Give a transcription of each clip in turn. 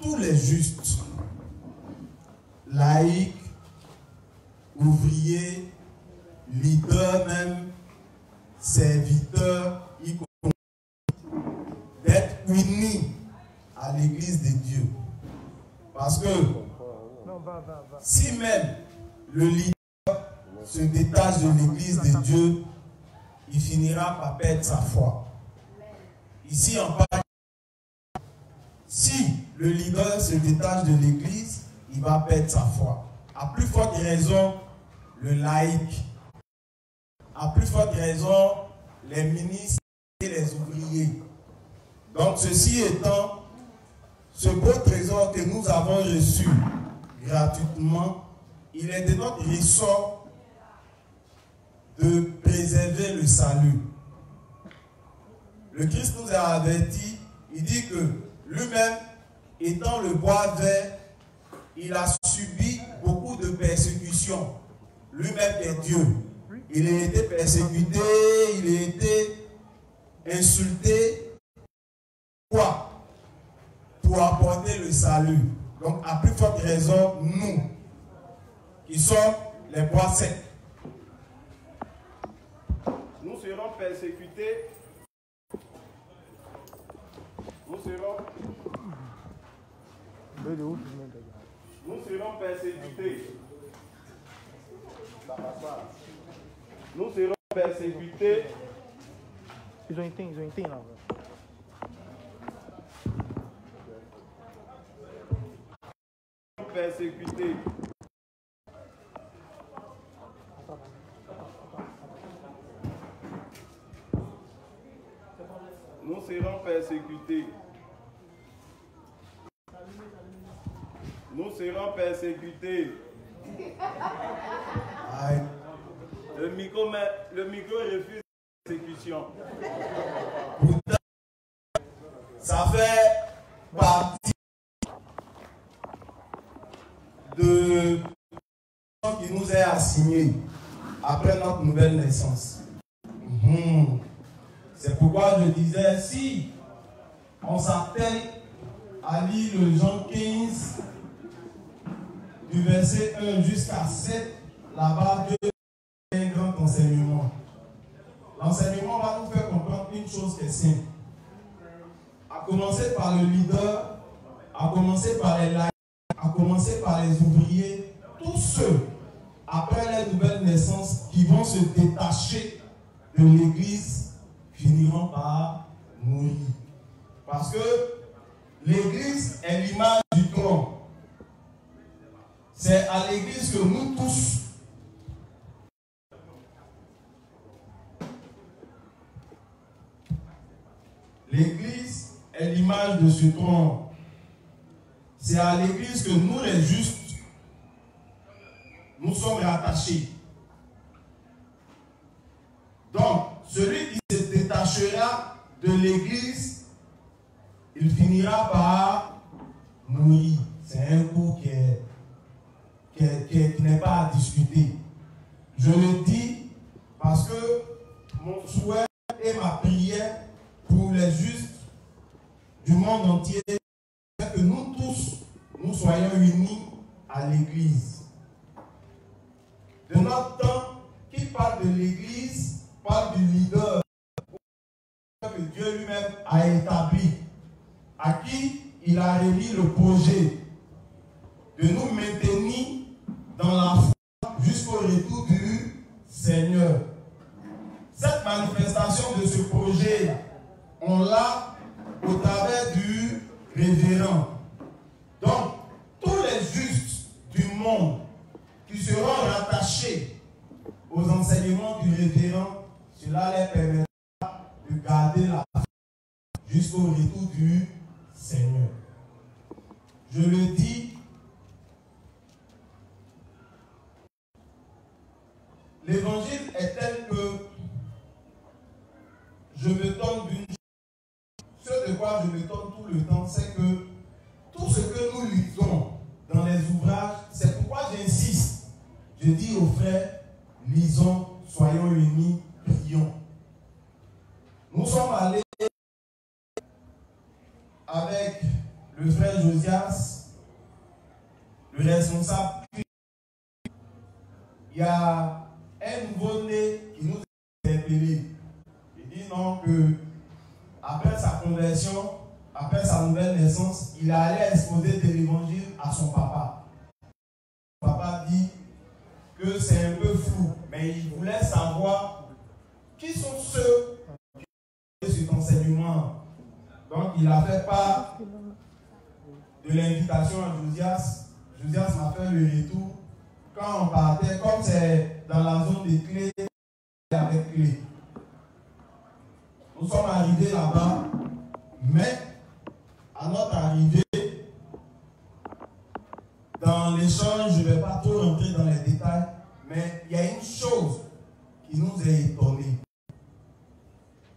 tous les justes, laïcs, ouvriers, leaders même, serviteurs, y compris, d'être unis à l'église de Dieu. Parce que si même le leader se détache de l'église de Dieu, il finira par perdre sa foi. Ici, on parle. Si le leader se détache de l'église, il va perdre sa foi. À plus forte raison, le laïc. À plus forte raison, les ministres et les ouvriers. Donc, ceci étant, ce beau trésor que nous avons reçu gratuitement, il est de notre ressort de préserver le salut. Le Christ nous a avertis, il dit que lui-même, étant le bois vert, il a subi beaucoup de persécutions. Lui-même est Dieu. Il a été persécuté, il a été insulté. Pourquoi? Pour apporter le salut. Donc, à plus forte raison, nous, qui sommes les bois secs, nous serons persécutés. Nous serons persécutés. Nous serons persécutés. Ils ont été là. Persécutés. Nous serons persécutés. Nous serons persécutés. Le micro refuse la persécution. Ça fait partie de ce qui nous est assigné après notre nouvelle naissance. C'est pourquoi je disais, si on s'attelle à lire le Jean 15, du verset 1 jusqu'à 7, là-bas, Dieu a un grand enseignement. L'enseignement va nous faire comprendre une chose qui est simple. À commencer par le leader, à commencer par les laïcs, à commencer par les ouvriers, tous ceux, après la nouvelle naissance, qui vont se détacher de l'église, finiront par mourir. Parce que l'église est l'image du trône. C'est à l'église que nous tous, l'église est l'image de ce trône. C'est à l'église que nous, les justes, nous sommes rattachés. Donc, celui qui se détachera de l'église, il finira par mourir. C'est un coup qui n'est pas à discuter. Je le dis parce que mon souhait et ma prière pour les justes du monde entier, c'est que nous tous, nous soyons unis à l'église. De notre temps, qui parle de l'église, parle du leader que Dieu lui-même a établi, à qui il a remis le projet de nous maintenir dans la foi jusqu'au retour du Seigneur. Cette manifestation de ce projet, on l'a au travers du révérend. Donc, tous les justes du monde qui seront rattachés aux enseignements du révérend, cela les permettra de garder la foi jusqu'au retour du Seigneur. Je le dis, l'évangile est tel que je me donne d'une chose. Ce de quoi je me donne tout le temps, c'est que tout ce que nous lisons dans les ouvrages, c'est pourquoi j'insiste. Je dis aux frères, lisons, soyons unis, prions. Nous sommes allés avec le frère Josias, le responsable, il y a un nouveau-né qui nous a interpellé. Il dit non que après sa conversion, après sa nouvelle naissance, il allait exposer de l'évangile à son papa. Son papa dit que c'est un peu flou, mais il voulait savoir qui sont ceux qui ont cet enseignement. Donc il a fait part de l'invitation à Josias. Josias m'a fait le retour. Quand on partait, comme c'est dans la zone des clés, avec clés. Nous sommes arrivés là-bas, mais à notre arrivée, dans l'échange, je ne vais pas trop rentrer dans les détails, mais il y a une chose qui nous a étonnés.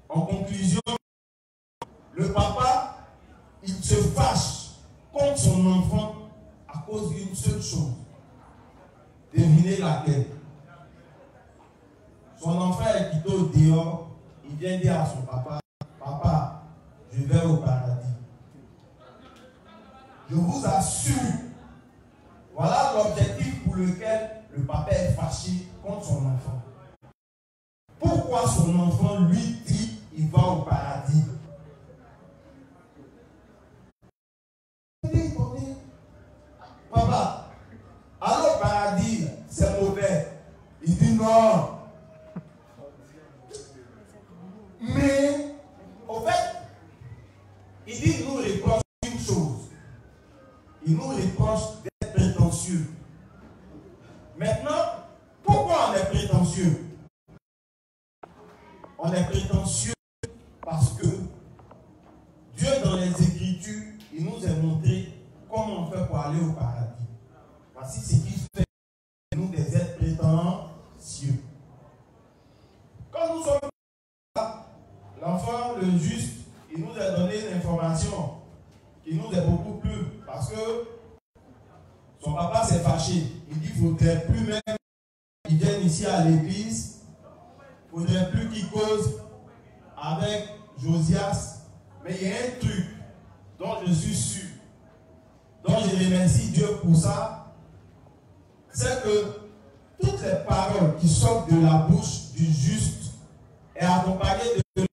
En conclusion, le papa, il se fâche contre son enfant à cause d'une seule chose. Devinez laquelle? Son enfant est quitté au dehors, il vient dire à son papa, papa, je vais au paradis. Je vous assure, voilà l'objectif pour lequel le papa est fâché contre son enfant. Pourquoi son enfant lui dit il va au paradis? Papa, aller au paradis, c'est mauvais. Il dit non. Mais, au fait, il dit, il nous reproche une chose. Il nous reproche d'être prétentieux. Maintenant, pourquoi on est prétentieux? On est prétentieux parce que Dieu, dans les Écritures, il nous a montré comment on fait pour aller au paradis. Voici ce qui fait de nous des êtres prétentieux. Quand nous sommes là, l'enfant, le juste, il nous a donné une information qui nous a beaucoup plu parce que son papa s'est fâché. Il dit qu'il ne faudrait plus même qu'il vienne ici à l'église, il ne faudrait plus qu'il cause avec Josias. Mais il y a un truc dont je suis sûr, dont je remercie Dieu pour ça, c'est que toutes les paroles qui sortent de la bouche du juste est accompagnées de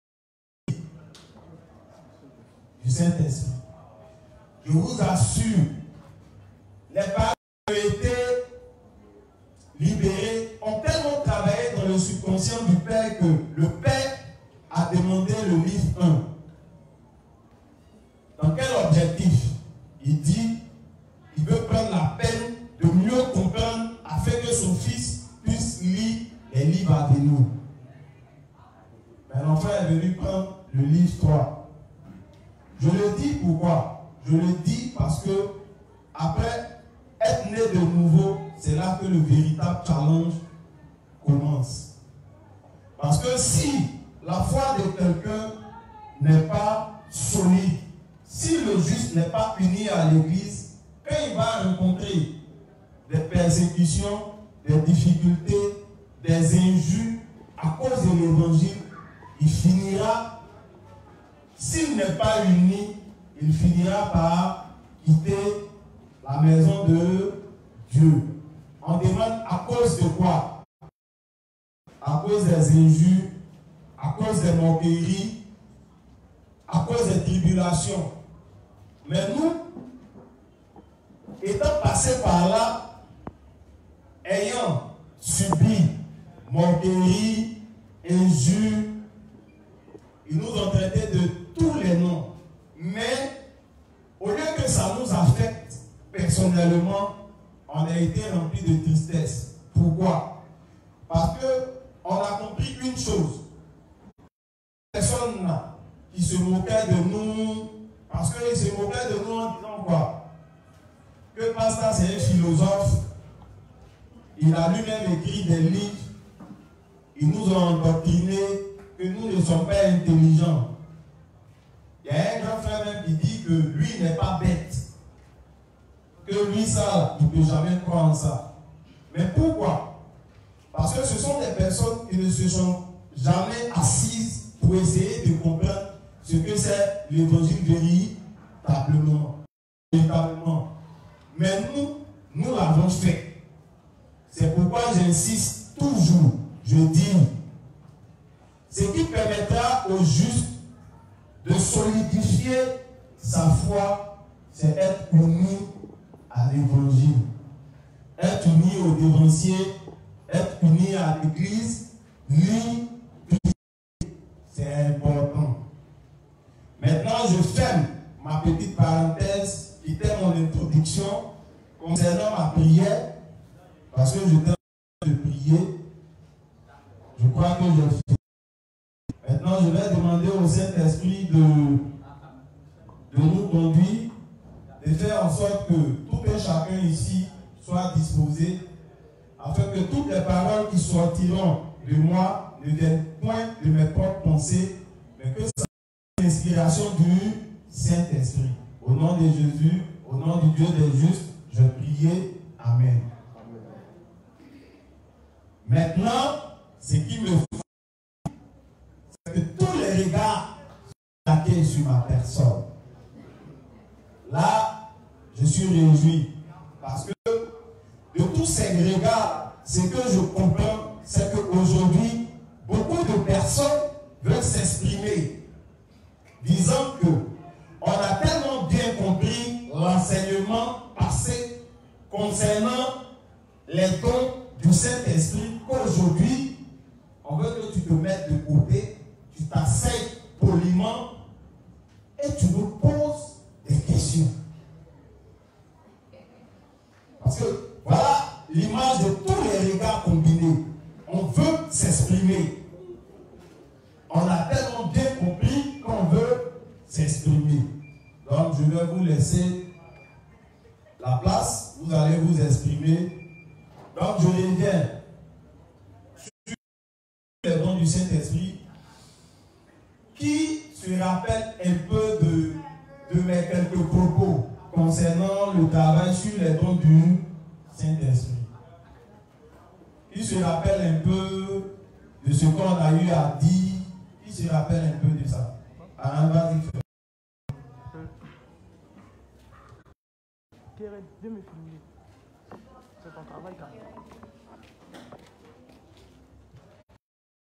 du Saint-Esprit. Je vous assure, les paroles qui ont été libérées ont tellement travaillé dans le subconscient du Père que le Père a demandé le livre 1. Dans quel objectif? Il dit il veut prendre la peine de mieux comprendre afin que son fils puisse lire les livres à venir. Mais l'enfant est venu prendre le livre 3. Je le dis pourquoi? Je le dis parce que après être né de nouveau, c'est là que le véritable challenge commence. Parce que si la foi de quelqu'un n'est pas solide, si le juste n'est pas uni à l'église, quand il va rencontrer des persécutions, des difficultés, des injures à cause de l'évangile, il finira, s'il n'est pas uni, il finira par quitter la maison de Dieu. On demande à cause de quoi? À cause des injures, à cause des moqueries, à cause des tribulations. Mais nous, étant passés par là, ayant subi moqueries, injures, ils nous ont traités de tous les noms. Mais au lieu que ça nous affecte personnellement, on a été remplis de tristesse. Pourquoi? Parce qu'on a compris une chose. Personne qui se moquait de nous, parce qu'ils se moquaient de nous en disant quoi? Que Pasteur c'est un philosophe, il a lui-même écrit des livres, ils nous ont endoctrinés que nous ne sommes pas intelligents. Il y a un grand frère même qui dit que lui n'est pas bête, que lui ça, il ne peut jamais croire en ça. Mais pourquoi? Parce que ce sont des personnes qui ne se sont jamais assises pour essayer de comprendre ce que c'est l'évangile véritablement. j'insiste toujours, je dis, ce qui permettra au juste de solidifier sa foi, c'est être uni à l'évangile, être uni au dévancier, être uni à l'église, uni, c'est important. Maintenant, je ferme ma petite parenthèse qui était mon introduction concernant ma prière, parce que je t'ai de prier. Je crois que je fais. Maintenant, je vais demander au Saint-Esprit de nous conduire, de faire en sorte que tout un chacun ici soit disposé, afin que toutes les paroles qui sortiront de moi ne viennent point de mes propres pensées, mais que ça soit l'inspiration du Saint-Esprit. Au nom de Jésus, au nom du Dieu des justes, je prie. Amen. Maintenant, ce qui me fait, c'est que tous les regards sont sur ma personne. Là, je suis réjoui. Parce que de tous ces regards, ce que je comprends, c'est qu'aujourd'hui, beaucoup de personnes veulent s'exprimer, disant que on a tellement bien compris l'enseignement passé concernant les dons du Saint-Esprit qu'aujourd'hui, on veut que tu te mettes de côté, tu t'asseyes poliment et tu nous poses des questions. Parce que voilà l'image de tous les regards combinés. On veut s'exprimer. On a tellement bien compris qu'on veut s'exprimer. Donc je vais vous laisser la place. Vous allez vous exprimer. Donc je reviens sur les dons du Saint-Esprit. Qui se rappelle un peu de mes quelques propos concernant le travail sur les dons du Saint-Esprit? Qui se rappelle un peu de ce qu'on a eu à dire? Qui se rappelle un peu de ça? Alain, vas-y. Viens me filmer. C'est ton travail quand même.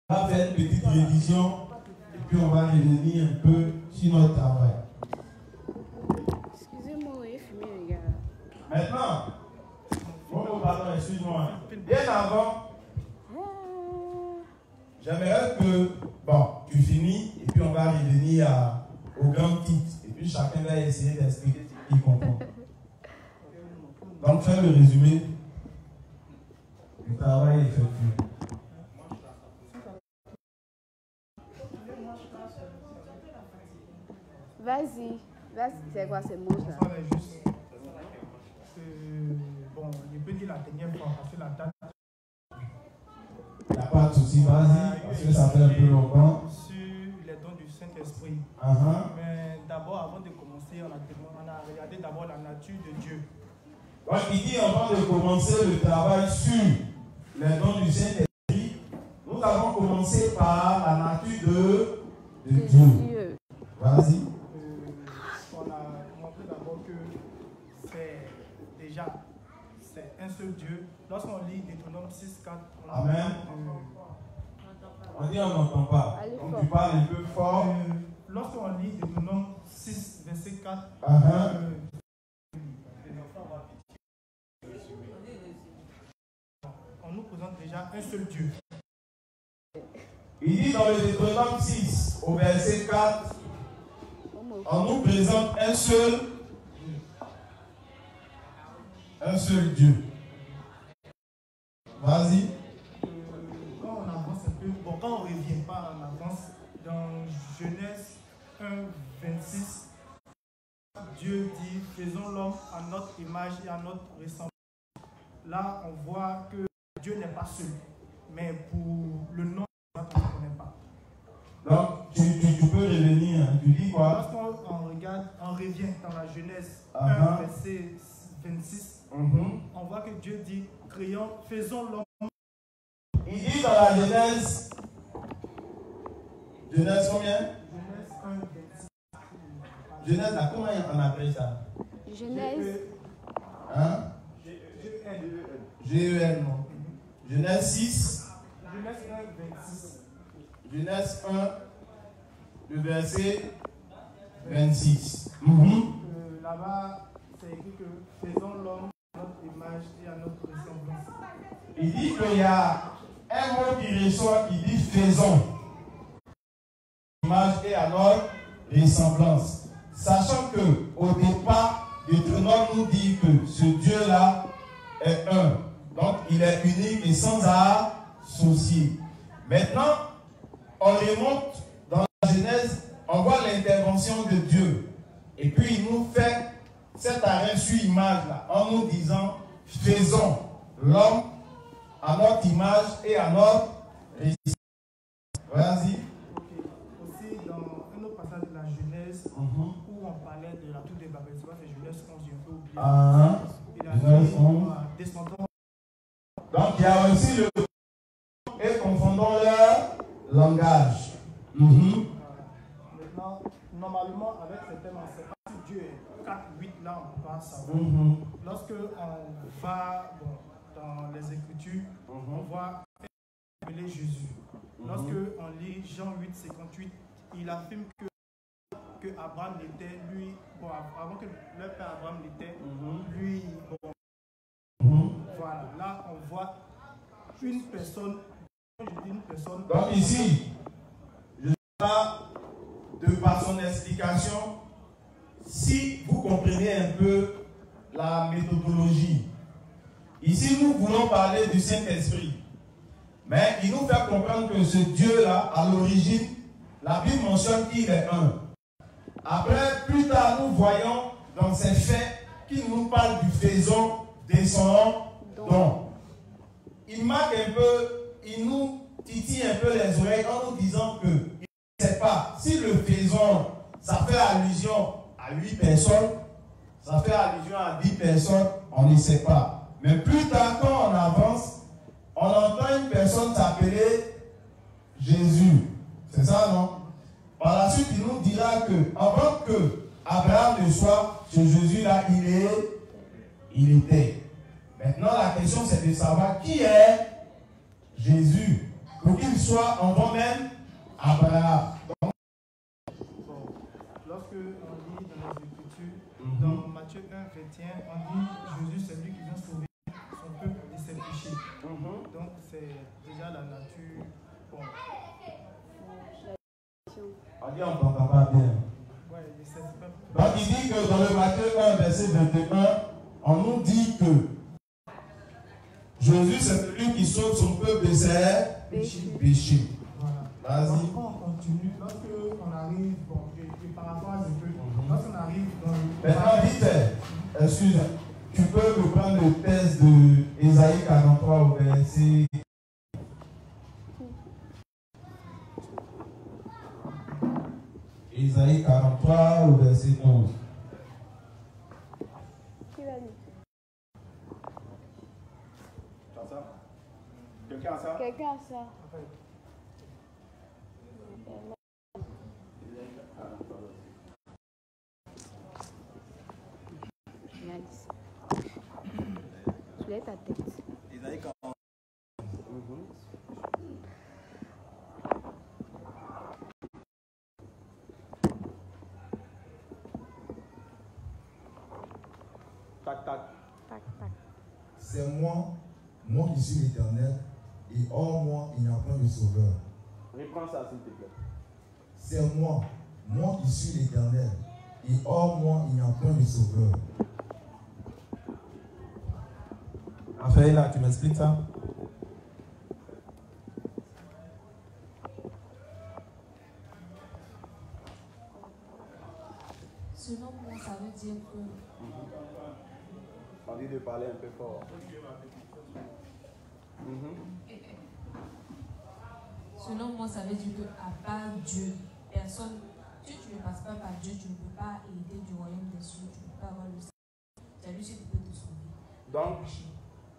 On va faire une petite révision et puis on va revenir un peu sur notre travail. Excusez-moi, oui, fumer les gars. Maintenant, bon, pardon, excuse-moi. Bien avant, j'aimerais que, bon, tu finis et puis on va revenir au grand titre. Et puis chacun va essayer d'expliquer ce qu'il comprend. Donc, fais le résumé du travail effectué. Vas-y, c'est quoi ces mots-là? Bon, je peux dire la dernière fois, parce que la date. Il n'y a pas de souci, vas-y, parce que ça fait un peu longtemps. Sur les dons du Saint-Esprit. Mais d'abord, avant de commencer, on a regardé d'abord la nature de Dieu. Donc, il dit avant de commencer le travail sur les dons du Saint-Esprit, nous avons commencé par la nature de Dieu. Vas-y. On a montré d'abord que c'est un seul Dieu. Lorsqu'on lit Deutéronome 6.4, Amen. On dit on n'entend pas. Donc tu parles un peu fort. Lorsqu'on lit Deutéronome 6, verset 4, on nous présente déjà un seul Dieu. Il dit dans le Deutéronome 6, au verset 4, on nous présente un seul Dieu. Vas-y. Quand on avance un peu, bon, quand on ne revient pas, on avance dans Genèse 1, 26. Dieu dit, faisons l'homme à notre image et à notre ressemblance. Là, on voit que Dieu n'est pas seul, mais pour le nom, on ne connaît pas. Donc, tu peux revenir, tu dis quoi? Lorsqu'on regarde, on revient dans la Genèse 1, verset 26, on voit que Dieu dit, faisons l'homme. Il dit dans la Genèse combien? Genèse 1, 26. Genèse, là, comment on appelle ça? Genèse. Hein? G-E-N, non? Genèse 6. Genèse 1, 26. Genèse 1, le verset 26. Là-bas, c'est écrit que faisons l'homme à notre image et à notre ressemblance. Il dit qu'il y a un mot qui ressort qui dit faisons. Image et à notre ressemblance. Sachant que au départ, Deutéronome nous dit que ce Dieu-là est un. Donc il est unique et sans associé. Maintenant, on remonte dans la Genèse, on voit l'intervention de Dieu. Et puis il nous fait cet arrêt sur image là, en nous disant faisons l'homme à notre image et à notre ressemblance. Vas-y. Aussi, dans un autre passage de la Genèse, où on parlait de la tour de Babel, c'est Genèse 11, j'ai un peu oublié. Il a dit descendons. Donc il y a aussi le et confondons leur langage. Maintenant, normalement, avec ce thème, on ne sait pas si Dieu est 4, 8, là, on ne peut pas savoir. Lorsque on va dans les Écritures, on voit appeler Jésus. Lorsque on lit Jean 8, 58, il affirme que Abraham l'était, lui, avant que leur père Abraham l'était, lui, voilà, là on voit une personne, je dis une personne. Donc ici, je ne sais pas, de par son explication, si vous comprenez un peu la méthodologie. Ici, nous voulons parler du Saint-Esprit. Mais il nous fait comprendre que ce Dieu-là, à l'origine, la Bible mentionne qu'il est un. Après, plus tard, nous voyons dans ces faits qu'il nous parle du faisons, descendons, donc. Il marque un peu, il nous titille un peu les oreilles en nous disant que il ne sait pas si le faisons, ça fait allusion à 8 personnes, ça fait allusion à 10 personnes, on ne sait pas. Mais plus tard, quand on avance, on entend une personne s'appeler Jésus. C'est ça, non? Par la suite, il nous dira que avant que Abraham ne soit, ce Jésus-là, il était. Maintenant, la question, c'est de savoir qui est Jésus, pour qu'il soit avant même Abraham. Donc, lorsque on lit dans les Écritures, dans Matthieu 1, 21, on dit Jésus, c'est lui qui vient sauver son peuple de ses péchés. Donc, c'est déjà la nature. Bon. On dit, on n'entend pas bien. Ouais, donc, il dit que dans le Matthieu 1, verset 21, on nous dit que Jésus, c'est celui qui sauve son peuple de ses péchés. Voilà. Vas-y. Quand on continue, lorsqu'on arrive, par rapport à ce que, lorsqu'on arrive dans le. Maintenant, vite, excuse, tu peux me prendre le texte de Ésaïe 43 au verset. Ésaïe 43 au verset 11. Quelqu'un a ça? Quelqu'un a ça. Tu lèves ta tête. Tac, tac. Tac, tac. C'est moi qui suis l'Éternel, et hors moi, il n'y a point de sauveur. Reprends ça, s'il te plaît. C'est moi qui suis l'Éternel, et hors moi, il n'y a point de sauveur. Raphaël, tu m'expliques ça? Selon moi, ça veut dire que. On dit de parler un peu fort. Selon moi, ça veut dire qu'à part Dieu, personne. Si tu ne passes pas par Dieu, tu ne peux pas hériter du royaume des cieux, tu ne peux pas avoir le salut. C'est lui qui peut te sauver. Donc,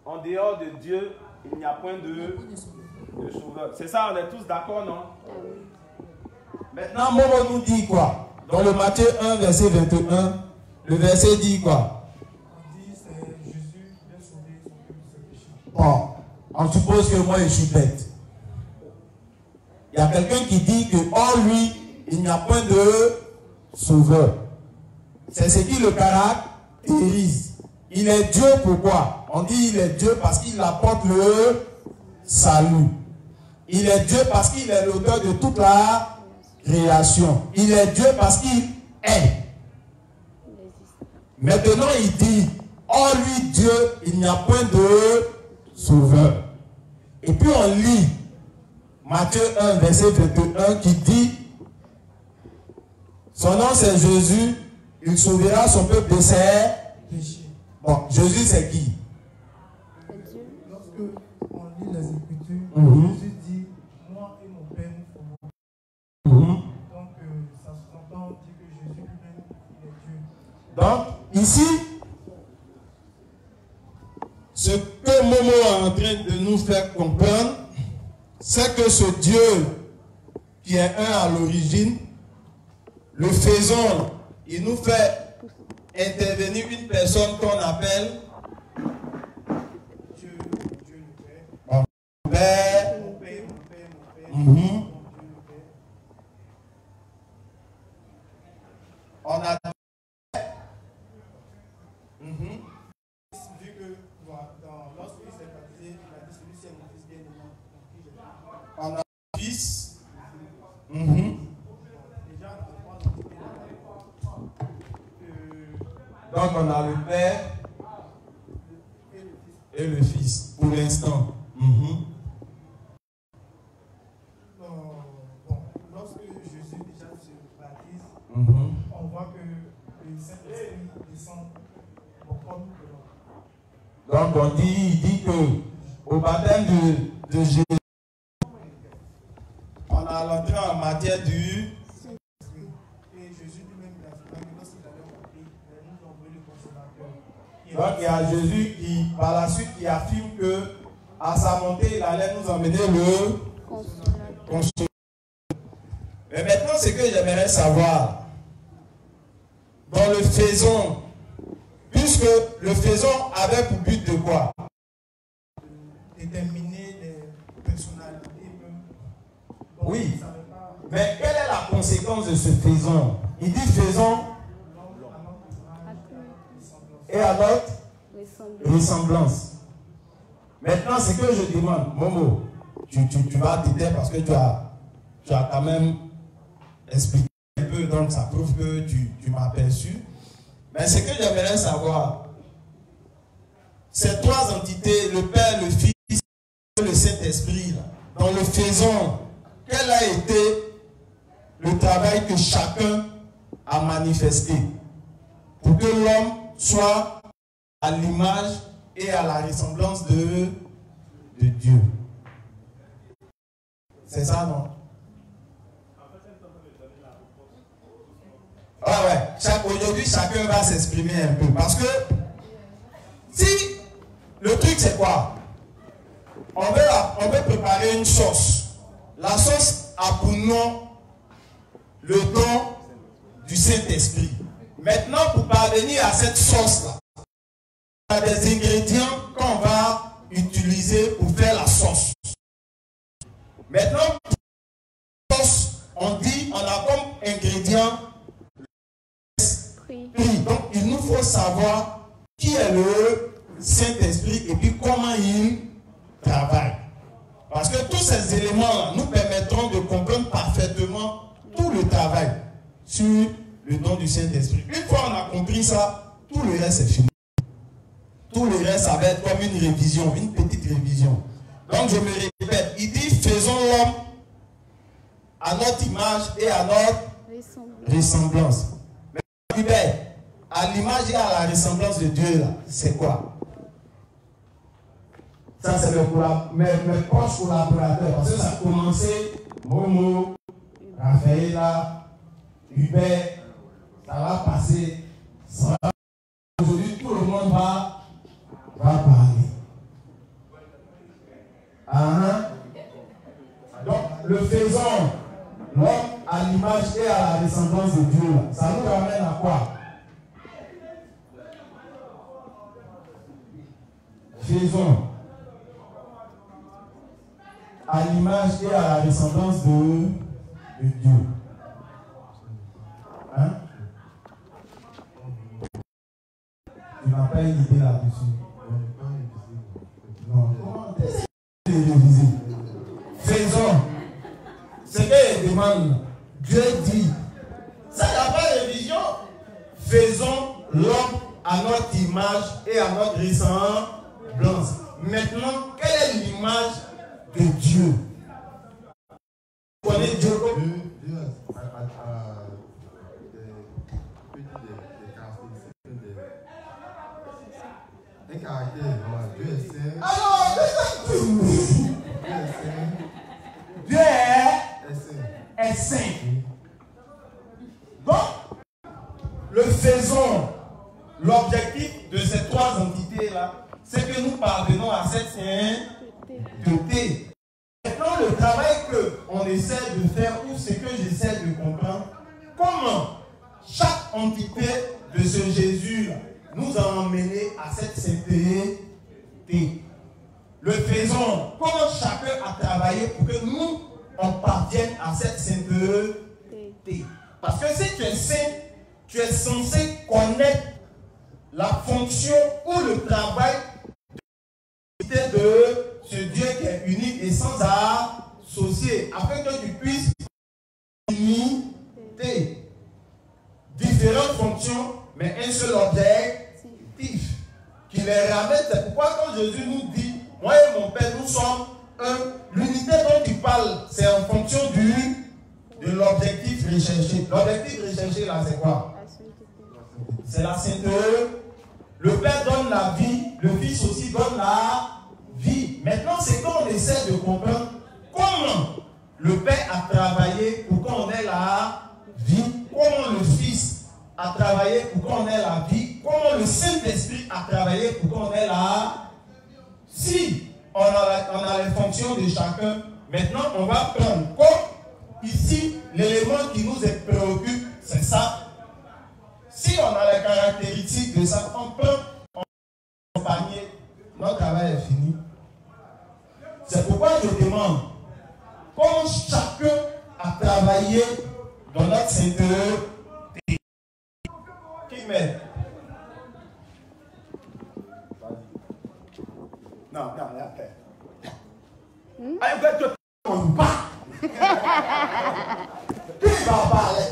en dehors de Dieu, il n'y a point de sauveur. C'est ça, on est tous d'accord, non? Maintenant, Momo nous dit quoi? Dans le Matthieu 1, verset 21, le verset dit quoi? On dit c'est Jésus qui vient sauver son peuple de ses péchés. Bon, On suppose que moi je suis bête. Il y a quelqu'un qui dit que hors lui, il n'y a point de sauveur. C'est ce qui le caractérise. Il est Dieu, pourquoi? On dit il est Dieu parce qu'il apporte le salut. Il est Dieu parce qu'il est l'auteur de toute la création. Il est Dieu parce qu'il est. Maintenant il dit, hors lui Dieu, il n'y a point de sauveur. Et puis on lit Matthieu 1, verset 21 qui dit, son nom c'est Jésus, il sauvera son peuple de ses péchés. Bon, Jésus c'est qui? Lorsque on lit les Écritures, Jésus dit, moi et mon Père nous formons. Donc ça s'entend dire que Jésus lui-même, il est Dieu. Donc, ici, ce que Momo est en train de nous faire comprendre, c'est que ce Dieu qui est un à l'origine, le faisant, il nous fait intervenir une personne qu'on appelle Dieu le Père. mon Père. Mon Père, mon Père, mon Père. Mhm. Dieu le Père. On a Vu que lorsqu'il s'est baptisé, il a dit celui-ci est mon fils bien-aimé. on a un fils. Déjà, on voit Donc on a le Père et le Fils pour l'instant. Bon, lorsque Jésus déjà se baptise, on voit que le Saint-Esprit descend comme de l'eau. Donc on dit, il dit que au baptême de Jésus, on a l'entrée en matière du. Et Jésus lui-même, il a fait que lorsqu'il avait compris, il nous a envoyé le consolateur. Donc il y a Jésus qui, par la suite, qui affirme que à sa montée, il allait nous emmener le consolateur. Mais maintenant, ce que j'aimerais savoir, dans le faisant, puisque le faisant avait pour but de quoi? Déterminer les personnalités. Donc, Oui. il ne savait pas. Mais quelle est la conséquence de ce faisant? Il dit faisant et à notre ressemblance. Maintenant, ce que je demande, Momo, tu vas t'aider parce que tu as quand même expliqué un peu, donc ça prouve que tu m'as perçu. Mais ce que j'aimerais savoir, ces trois entités, le Père, le Fils et le Saint-Esprit, dans le faisant, quel a été le travail que chacun a manifesté pour que l'homme soit à l'image et à la ressemblance de Dieu? C'est ça, non? Ouais. Aujourd'hui, chacun va s'exprimer un peu. Parce que si le truc, c'est quoi? On veut préparer une sauce. La sauce a pour nom le don du Saint-Esprit. Maintenant, pour parvenir à cette sauce-là, il y a des ingrédients qu'on va utiliser pour faire la sauce. Maintenant, pour la sauce, on dit, on a comme ingrédient l'esprit. Donc, il nous faut savoir qui est le Saint-Esprit et puis comment il travaille. Parce que tous ces éléments-là nous permettront de comprendre parfaitement tout le travail sur le don du Saint-Esprit. Une fois on a compris ça, tout le reste est fini. Tout le reste, ça va être comme une révision, une petite révision. Donc je me répète, il dit faisons l'homme à notre image et à notre ressemblance. Mais à l'image et à la ressemblance de Dieu, là, c'est quoi? Ça, c'est mes proches collaborateurs. Parce que ça a commencé, Momo, Raphaëla, Hubert, ça va passer. Aujourd'hui, tout le monde va parler. Donc, le faisant, l'homme à l'image et à la ressemblance de Dieu, là, ça nous ramène à quoi? Faisons. à l'image et à la ressemblance de Dieu. Hein? Tu n'as pas une idée là-dessus. Non. Comment réviser? Faisons. Ce qu'il demande, Dieu dit. Ça, il n'y a pas de révision. Faisons l'homme à notre image et à notre ressemblance. Maintenant, quelle est l'image de Dieu? Vous connaissez Dieu comme Dieu a des caractères. Dieu est saint. alors, Dieu est saint. Donc, le faisons, l'objectif de ces trois entités-là, c'est que nous parvenons à cette sainteté. Maintenant, le travail qu'on essaie de faire, ou ce que j'essaie de comprendre, comment chaque entité de ce Jésus nous a emmenés à cette sainteté. Le faisons, comment chacun a travaillé pour que nous, on parvienne à cette sainteté. Parce que si tu es saint, tu es censé connaître la fonction ou le travail de ce Dieu qui est unique et sans associer, afin que tu puisses imiter différentes fonctions, mais un seul objectif qui les ramène. C'est pourquoi quand Jésus nous dit, moi et mon Père, nous sommes un, l'unité dont il parle, c'est en fonction de l'objectif recherché. L'objectif recherché là, c'est quoi? C'est la sainteté. Le Père donne la vie, le Fils aussi donne la vie. Maintenant, c'est quand on essaie de comprendre comment le Père a travaillé pour qu'on ait la vie, comment le Fils a travaillé pour qu'on ait la vie, comment le Saint-Esprit a travaillé pour qu'on ait la... Si on a les fonctions de chacun, maintenant on va prendre comme ici, l'élément qui nous préoccupe, c'est ça. Si on a les caractéristiques de ça, on peut accompagner, notre travail est fini. C'est pourquoi je demande comment chacun a travaillé dans notre sainteté. Qui m'aide? Non, la paix. Allez, vous êtes on bat. Qui va parler?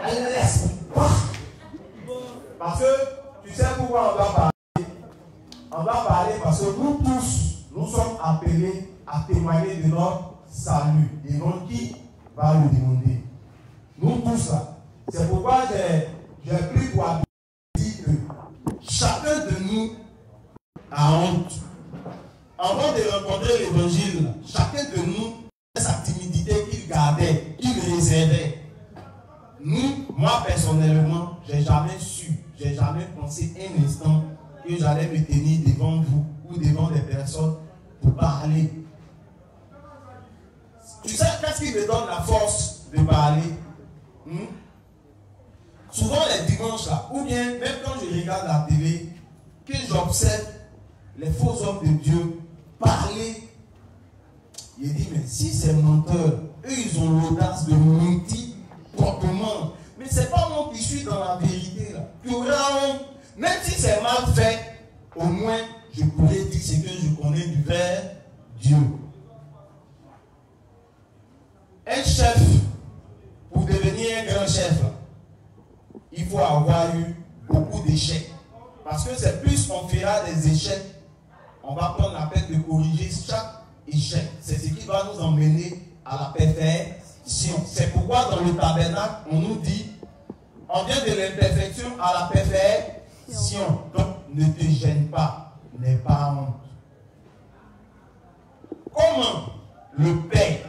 Allez, laisse pas. Parce que tu sais pourquoi on doit parler? On doit parler parce que nous tous, nous sommes appelés à témoigner de notre salut. Et non qui va le demander? Nous tous là. C'est pourquoi j'ai pris pour dire que chacun de nous a honte. Avant de rencontrer l'évangile, chacun de nous a sa timidité qu'il gardait, qu'il réservait. Nous, moi personnellement, j'ai jamais su, j'ai jamais pensé un instant que j'allais me tenir devant vous ou devant des personnes pour parler. Tu sais qu'est-ce qui me donne la force de parler? Souvent les dimanches là, ou bien même quand je regarde la télé, que j'observe les faux hommes de Dieu parler, il dit, mais si ces menteurs, eux ils ont l'audace de mentir proprement, mais c'est pas moi qui suis dans la vérité là. Tu auras honte, même si c'est mal fait, au moins je pourrais dire ce que je connais du vrai Dieu. Un chef, pour devenir un grand chef, il faut avoir eu beaucoup d'échecs. Parce que c'est plus on fera des échecs, on va prendre la peine de corriger chaque échec. C'est ce qui va nous emmener à la perfection. C'est pourquoi dans le tabernacle, on nous dit, on vient de l'imperfection à la perfection. Donc ne te gêne pas, n'aie pas honte. Comment le Père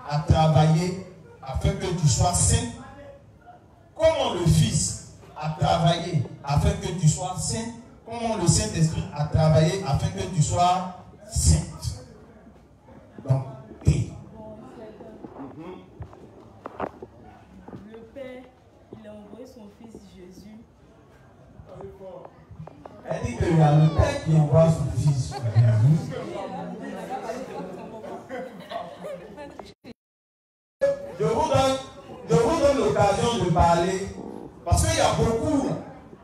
a travaillé afin que tu sois saint? Comment le Fils a travaillé afin que tu sois saint? Comment le Saint-Esprit a travaillé afin que tu sois sainte? Donc, Le Père, il a envoyé son Fils Jésus. Elle dit qu'il y a le Père qui envoie son Fils. Je vous donne l'occasion de parler. Parce qu'il y a beaucoup,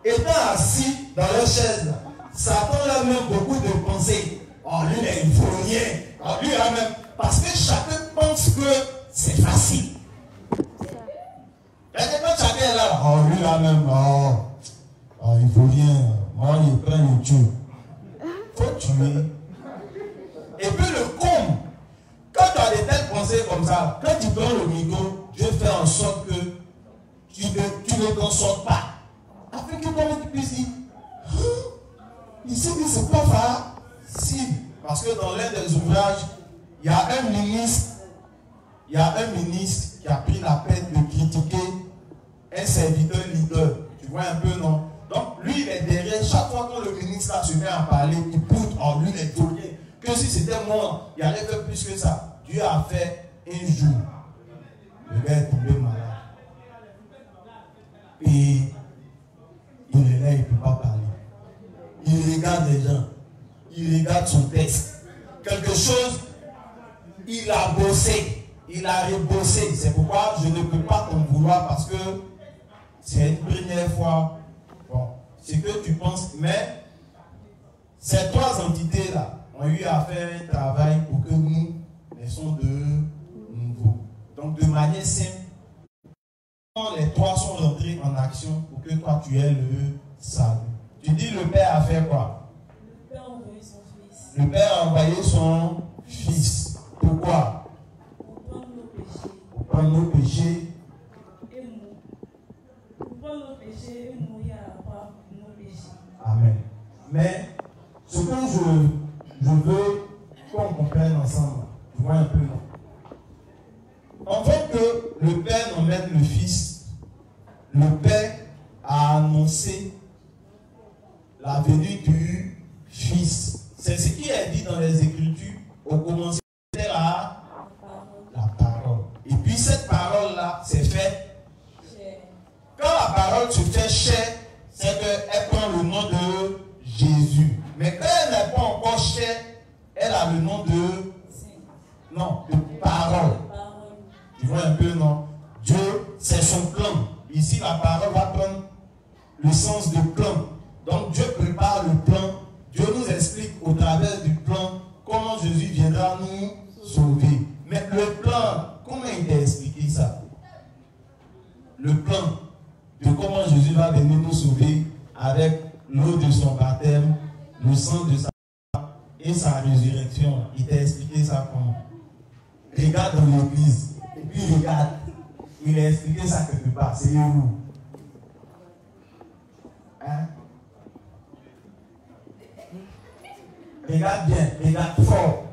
étant assis dans leur chaise, Satan a même beaucoup de pensées. Oh, lui, il ne vaut rien. Oh, lui, a même. Parce que chacun pense que c'est facile. Quand chacun est là, oh, lui, là même, oh, il ne vaut rien. Moi, il prend le tue. Faut tuer. Et puis le con, quand tu as des telles pensées comme ça, quand tu prends le micro, Dieu fait en sorte que tu ne t'en sors pas. Afin que toi-même tu puisses dire, ici, c'est pas facile. Parce que dans l'un des ouvrages, il y a un ministre qui a pris la peine de critiquer un serviteur leader. Tu vois un peu, non? Donc, lui, il est derrière. Chaque fois que le ministre là, se met à parler, il poutre en lui les tourniers. Que si c'était moi, il allait faire plus que ça. Dieu a fait un jour. Le gars est tombé malade. Et il est là, il ne peut pas parler. Il regarde les gens. Il regarde son texte. Quelque chose, il a bossé. Il a rebossé. C'est pourquoi je ne peux pas t'en vouloir parce que c'est une première fois. Bon, c'est que tu penses, mais ces trois entités-là ont eu à faire un travail pour que nous laissons de nouveau. Donc, de manière simple, les trois sont rentrés en action pour que toi tu aies le salut. Tu dis le Père a fait quoi? Le Père a envoyé son Fils. Le Père a envoyé son Fils. Pourquoi? Pour prendre nos péchés. Pour prendre nos péchés. Et mourir. Pour prendre nos péchés et mourir à la croix pour nos péchés. Amen. Mais ce que je veux qu'on comprenne ensemble, tu vois un peu, non? En fait que le Père emmène le Fils, le Père a annoncé la venue du Fils. C'est ce qui est dit dans les Écritures. Au commencement, c'était la parole. Et puis cette parole-là, c'est fait. Quand la parole se fait chair, c'est qu'elle prend le nom de Jésus. Mais quand elle n'est pas encore chair, elle a le nom de... Non, de parole. Tu vois un peu, non? Dieu, c'est son plan. Ici, la parole va prendre le sens de plan. Donc, Dieu prépare le plan. Dieu nous explique au travers du plan comment Jésus viendra nous sauver. Mais le plan, comment il t'a expliqué ça? Le plan de comment Jésus va venir nous sauver avec l'eau de son baptême, le sang de sa et sa résurrection. Il t'a expliqué ça comment? Regarde dans l'église. Et puis regarde. Il a expliqué ça quelque part. C'est où? Hein? Regarde bien. Regarde fort.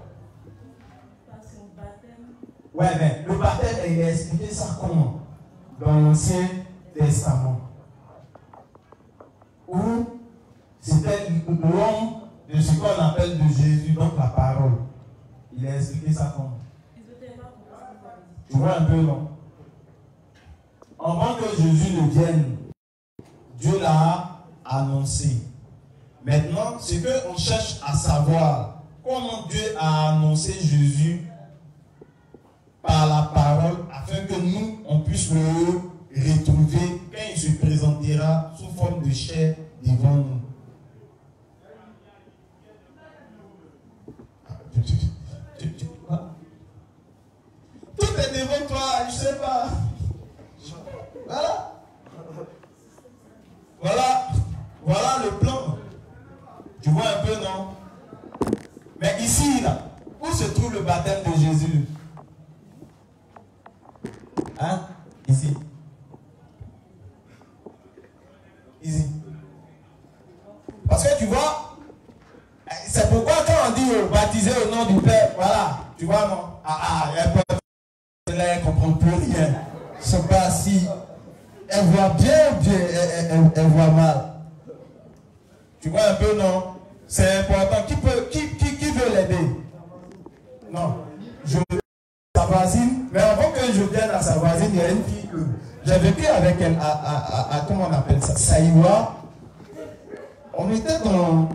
Par son baptême. Ouais, mais le baptême, il a expliqué ça comment? Dans l'Ancien Testament. Où c'était l'homme de ce qu'on appelle de Jésus, donc la parole. Il a expliqué ça comment? Tu vois un peu, non? Avant que Jésus ne vienne, Dieu l'a annoncé. Maintenant, ce qu'on cherche à savoir, comment Dieu a annoncé Jésus par la parole, afin que nous, on puisse le retrouver quand il se présentera sous forme de chair devant nous. Tout est devant toi, je ne sais pas. Voilà le plan. Tu vois un peu, non? Mais ici, là, où se trouve le baptême de Jésus? Hein? Ici. Ici. Parce que tu vois, c'est pourquoi quand on dit baptiser au nom du Père, voilà, tu vois, non? Elle ne comprend plus rien. Je ne sais pas si elle voit bien ou bien elle voit mal. Tu vois un peu, non? C'est important. Qui veut l'aider? Non. Je veux sa voisine, mais avant que je vienne à sa voisine, il y a une fille que j'ai vécu avec elle à comment on appelle ça? Saïwa. On était dans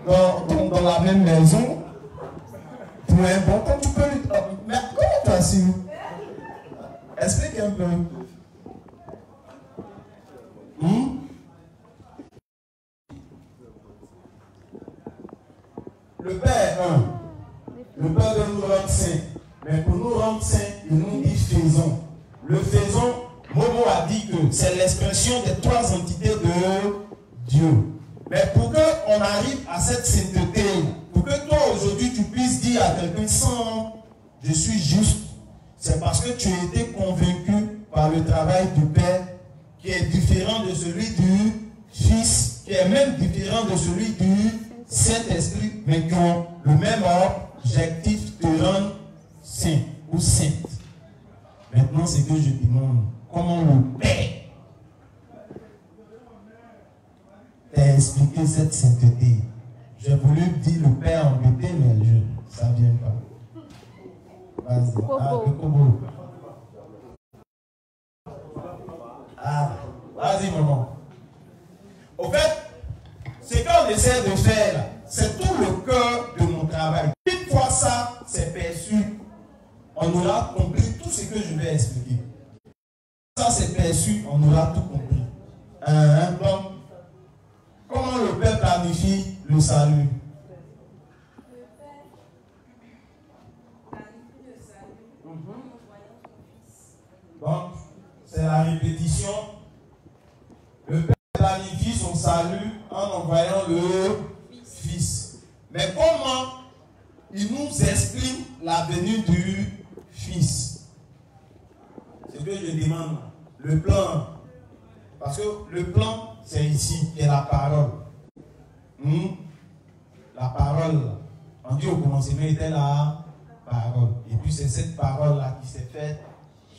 la même maison. Pour un bon temps, tu peux lui... Mais comment tu as su? Explique un peu. Le Père est un. Le Père veut nous rendre saints. Mais pour nous rendre saints, il nous dit faisons. Le faisons, Momo a dit que c'est l'expression des trois entités de Dieu. Mais pour qu'on arrive à cette sainteté, pour que toi aujourd'hui tu puisses dire à quelqu'un sans je suis juste, c'est parce que tu as été convaincu par le travail du Père qui est différent de celui du Fils, qui est même différent de celui du Saint-Esprit, mais qui ont le même objectif de rendre saint ou sainte. Maintenant, c'est que je demande, comment le Père t'a expliqué cette sainteté? J'ai voulu dire le Père embêté, mais ça ne vient pas. Vas-y. Ah, le Kobo. Ah, vas-y, maman. Au fait, ce qu'on essaie de faire, c'est tout le cœur de mon travail. Une fois ça, c'est perçu, on aura compris tout ce que je vais expliquer. Ça, c'est perçu, on aura tout compris. Donc, comment le Père planifie le salut? Donc, c'est la répétition. Le Père planifie son salut en envoyant le Fils. Mais comment il nous explique la venue du Fils? C'est ce que je demande. Le plan. Parce que le plan, c'est ici, qui est la parole. La parole. On dit au commencement était la parole. Et puis c'est cette parole-là qui s'est faite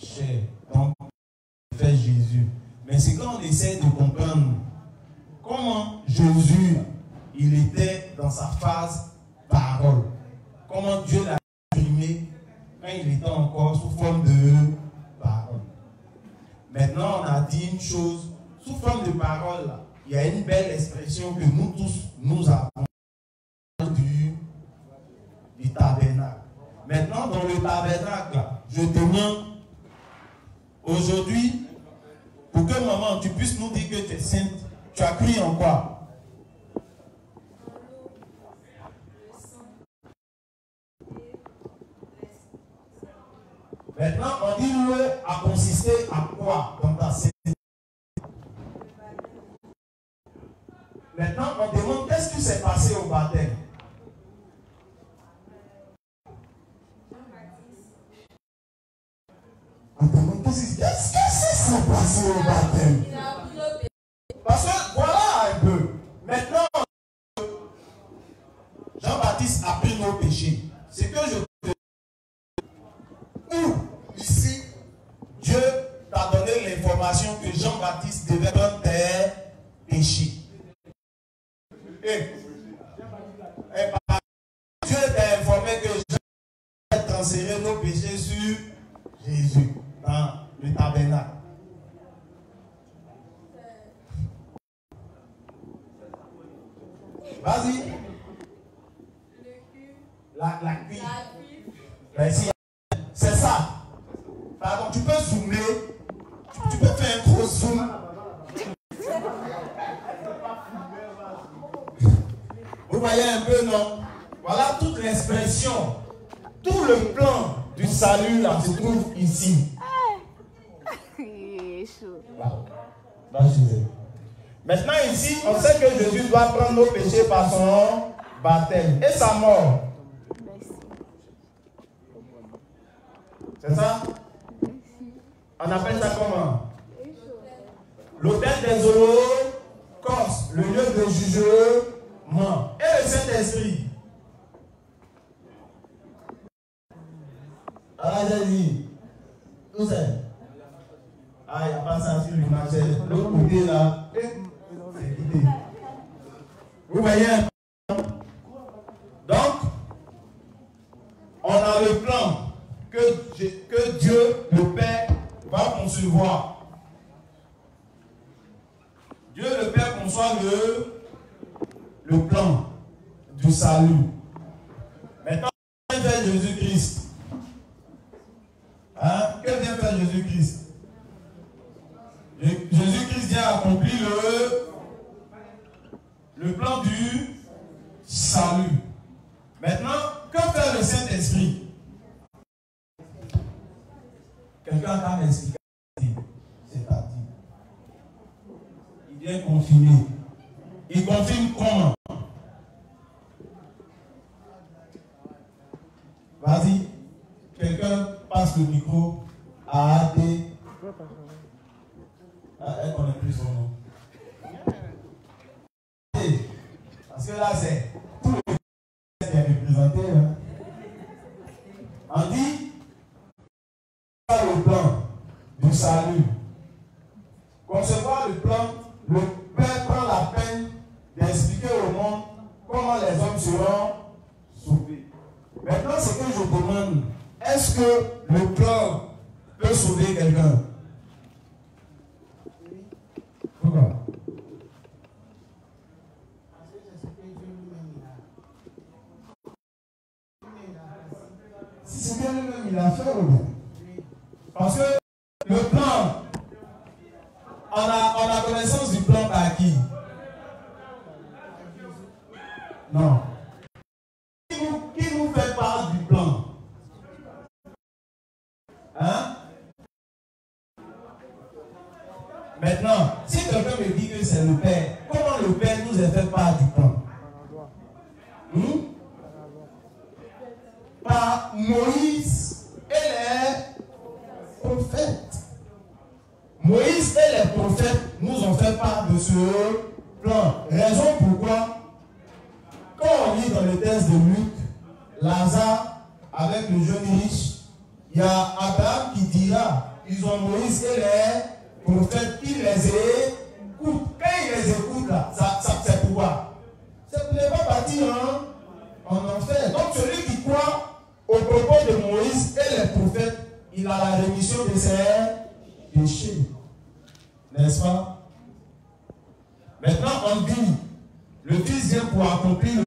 chair. Donc, fait Jésus. Mais c'est quand on essaie de comprendre comment Jésus, il était dans sa phase parole. Comment Dieu l'a exprimé quand il était encore sous forme de parole. Maintenant, on a dit une chose, sous forme de parole, il y a une belle expression que nous tous, nous avons du tabernacle. Maintenant, dans le tabernacle, je demande aujourd'hui, pour que maman, tu puisses nous dire que tu es sainte, tu as cru en quoi? Maintenant, on dit l'eau a consisté à quoi dans ta sainteté? Maintenant, on demande qu'est-ce qui s'est passé au baptême? On demande qu'est-ce qui s'est passé au baptême? Parce que voilà un peu. Maintenant, Jean-Baptiste a pris nos péchés. C'est que je te dis. Où ici, Dieu t'a donné l'information que Jean-Baptiste devait prendre tes péchés. Et Dieu t'a informé que Jean devait transférer nos péchés sur Jésus dans le tabernacle. Vas-y. La cuve. Merci. C'est ça. Pardon, tu peux zoomer. Tu peux faire un gros zoom. Vous voyez un peu, non? Voilà toute l'expression. Tout le plan du salut là se trouve ici. Maintenant ici, on sait que Jésus doit prendre nos péchés par son baptême et sa mort. C'est ça? On appelle ça comment? L'autel des holocaustes, le lieu de jugement. Et le Saint-Esprit. Ah, j'ai dit. Où c'est? Ah, il n'y a pas ça sur l'image. L'autre côté là. C'est l'idée. Vous voyez un peu? Donc, on a le plan que Dieu, le Père, va concevoir. Dieu, le Père, conçoit le plan du salut. Maintenant, que vient faire Jésus-Christ? Hein? Que vient faire fait Jésus-Christ? Jésus-Christ vient accomplir le plan du salut. Maintenant, que fait le Saint-Esprit? Quelqu'un va m'expliquer. C'est-à-dire, il vient confirmer. Il confirme comment? Vas-y, quelqu'un passe le micro à AD. Elle connaît plus son nom. Parce que là, c'est tout le qui est représenté. Hein. On dit le plan du salut. Concevoir le plan, le Père prend la peine d'expliquer au monde comment les hommes seront sauvés. Maintenant, ce que je demande, est-ce que le plan peut sauver quelqu'un? Pourquoi? Si c'est bien lui-même, il a fait ou bien? Parce que le plan, on a connaissance du plan par qui? Non. Qui nous fait part du plan? Hein? Maintenant, si quelqu'un me dit que c'est le Père, comment le Père nous a fait part du plan? Par Moïse et les prophètes. Moïse et les prophètes nous ont fait part de ce plan. Raison pourquoi, quand on lit dans le texte de Luc, Lazare avec le jeune riche, il y a Abraham qui dira, ils ont Moïse et les prophètes qui les écoutent. Quand ils les écoutent là, ça c'est pourquoi? C'est pour ne pas partir en enfer. Donc celui qui croit au propos de Moïse et les prophètes, il a la rémission de ses péchés. N'est-ce pas? Maintenant, on dit, le Fils vient pour accomplir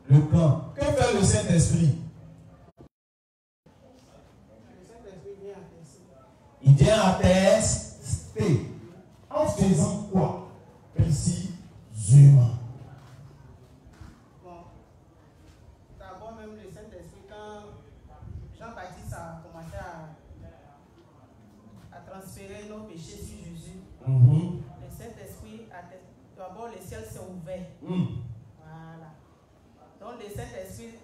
le plan. Que fait le Saint-Esprit? Il vient attester. En faisant quoi? Précisément. D'abord, même le Saint-Esprit, quand Jean-Baptiste a commencé à transférer nos péchés sur Jésus, le Saint-Esprit, d'abord le ciel s'est ouvert. Voilà. Donc le Saint-Esprit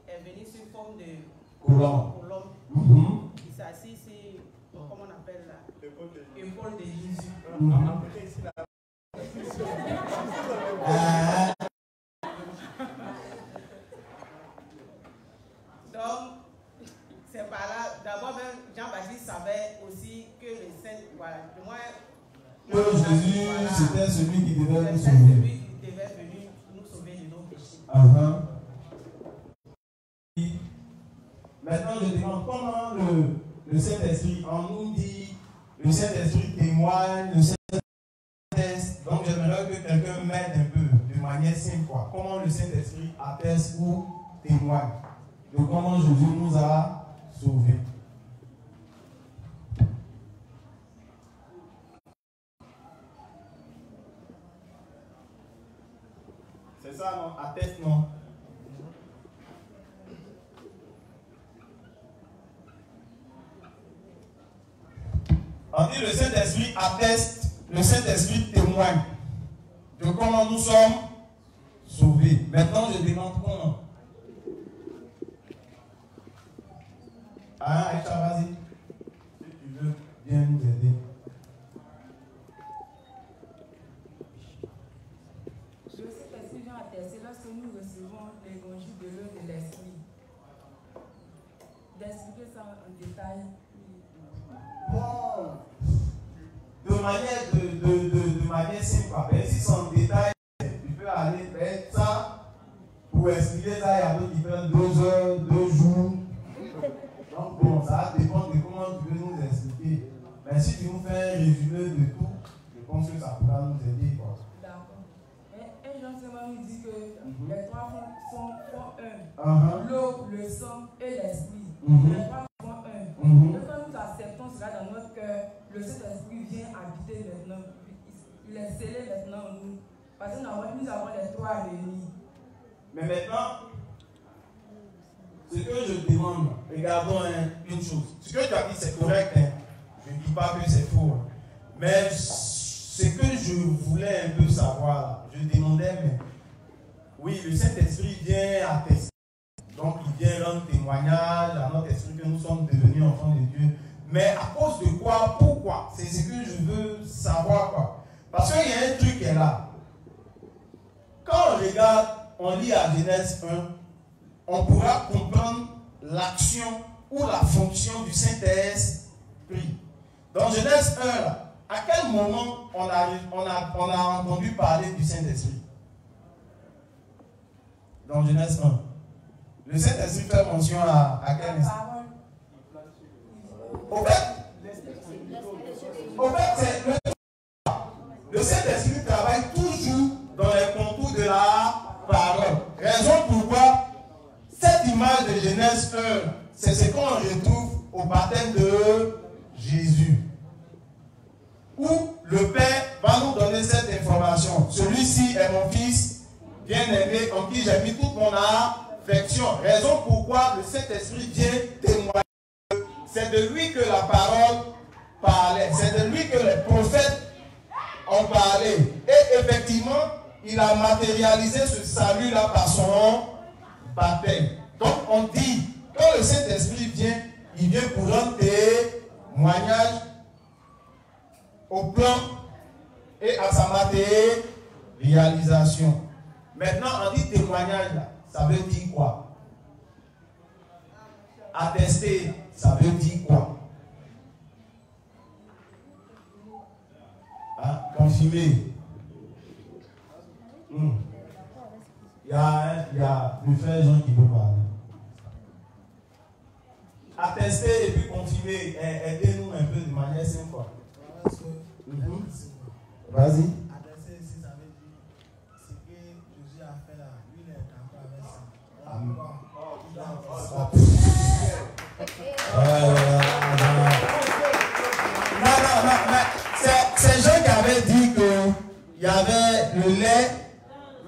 est venu sous forme de colombe. Il s'assit sur, comment on appelle là, l'épaule de Jésus. Donc, c'est par là, d'abord même Jean-Baptiste savait aussi que le Saint, voilà, du moins, que Jésus, voilà, c'était celui qui devait nous sauver. Celui qui devait venir nous sauver de nos péchés. Maintenant, je demande comment le Saint-Esprit, on nous dit, le Saint-Esprit témoigne, le Saint-Esprit atteste. Donc, j'aimerais que quelqu'un m'aide un peu, de manière simple, quoi. Comment le Saint-Esprit atteste ou témoigne de comment Jésus nous a sauvés. C'est ça, non? Atteste, non? On dit le Saint-Esprit atteste, le Saint-Esprit témoigne de comment nous sommes sauvés. Maintenant, je demande comment. Ah, Aïcha, vas-y. Si tu veux bien nous aider. Le Saint-Esprit vient attester lorsque nous recevons l'évangile de l'eau et de l'esprit. D'expliquer ça en détail. Bon, de manière simple, mais si c'est en détail, tu peux aller faire ça pour expliquer ça. Il y a d'autres qui prennent 2 heures, 2 jours. Donc bon, ça dépend de comment tu veux nous expliquer. Mais si tu nous fais un résumé de tout, je pense que ça pourra nous aider. D'accord. Et Jean seulement nous dit que les 3 font un. L'eau, le sang et l'esprit. Les 3 font un. le Saint-Esprit vient habiter maintenant. Il est scellé maintenant en nous. Parce que nous avons les trois réunis. Mais maintenant, ce que je demande, regardons une chose. Ce que tu as dit, c'est correct. Hein. Je ne dis pas que c'est faux. Hein. Mais ce que je voulais un peu savoir, je demandais, mais oui, le Saint-Esprit vient attester. Donc, il vient rendre témoignage à notre esprit que nous sommes devenus enfants de Dieu. Mais à cause de quoi? Pourquoi? C'est ce que je veux savoir, quoi. Parce qu'il y a un truc qui est là. Quand on regarde, on lit à Genèse 1, on pourra comprendre l'action ou la fonction du Saint-Esprit. Dans Genèse 1, là, à quel moment on a entendu parler du Saint-Esprit? Dans Genèse 1. Le Saint-Esprit fait mention à quel instant? Au fait, c'est le Saint-Esprit travaille toujours dans les contours de la parole. Raison pourquoi cette image de Genèse 1, c'est ce qu'on retrouve au baptême de Jésus. Où le Père va nous donner cette information. Celui-ci est mon fils bien-aimé en qui j'ai mis toute mon affection. Raison pourquoi le Saint-Esprit vient témoigner. C'est de lui que la parole parlait. C'est de lui que les prophètes ont parlé. Et effectivement, il a matérialisé ce salut-là par son baptême. Donc on dit, quand le Saint-Esprit vient, il vient pour rendre témoignage au plan et à sa matérialisation. Maintenant, on dit témoignage là, ça veut dire quoi? Attester, ça veut dire quoi? Hein? Confirmer. Il y a le frère Jean qui veut parler. Attester et puis confirmer. Aidez-nous un peu de manière simple. Vas-y. Attester ici, ça veut dire ce que Jésus a fait là. Lui, il est d'accord avec ça. Non, mais c'est Jean qui avait dit qu'il y avait le lait.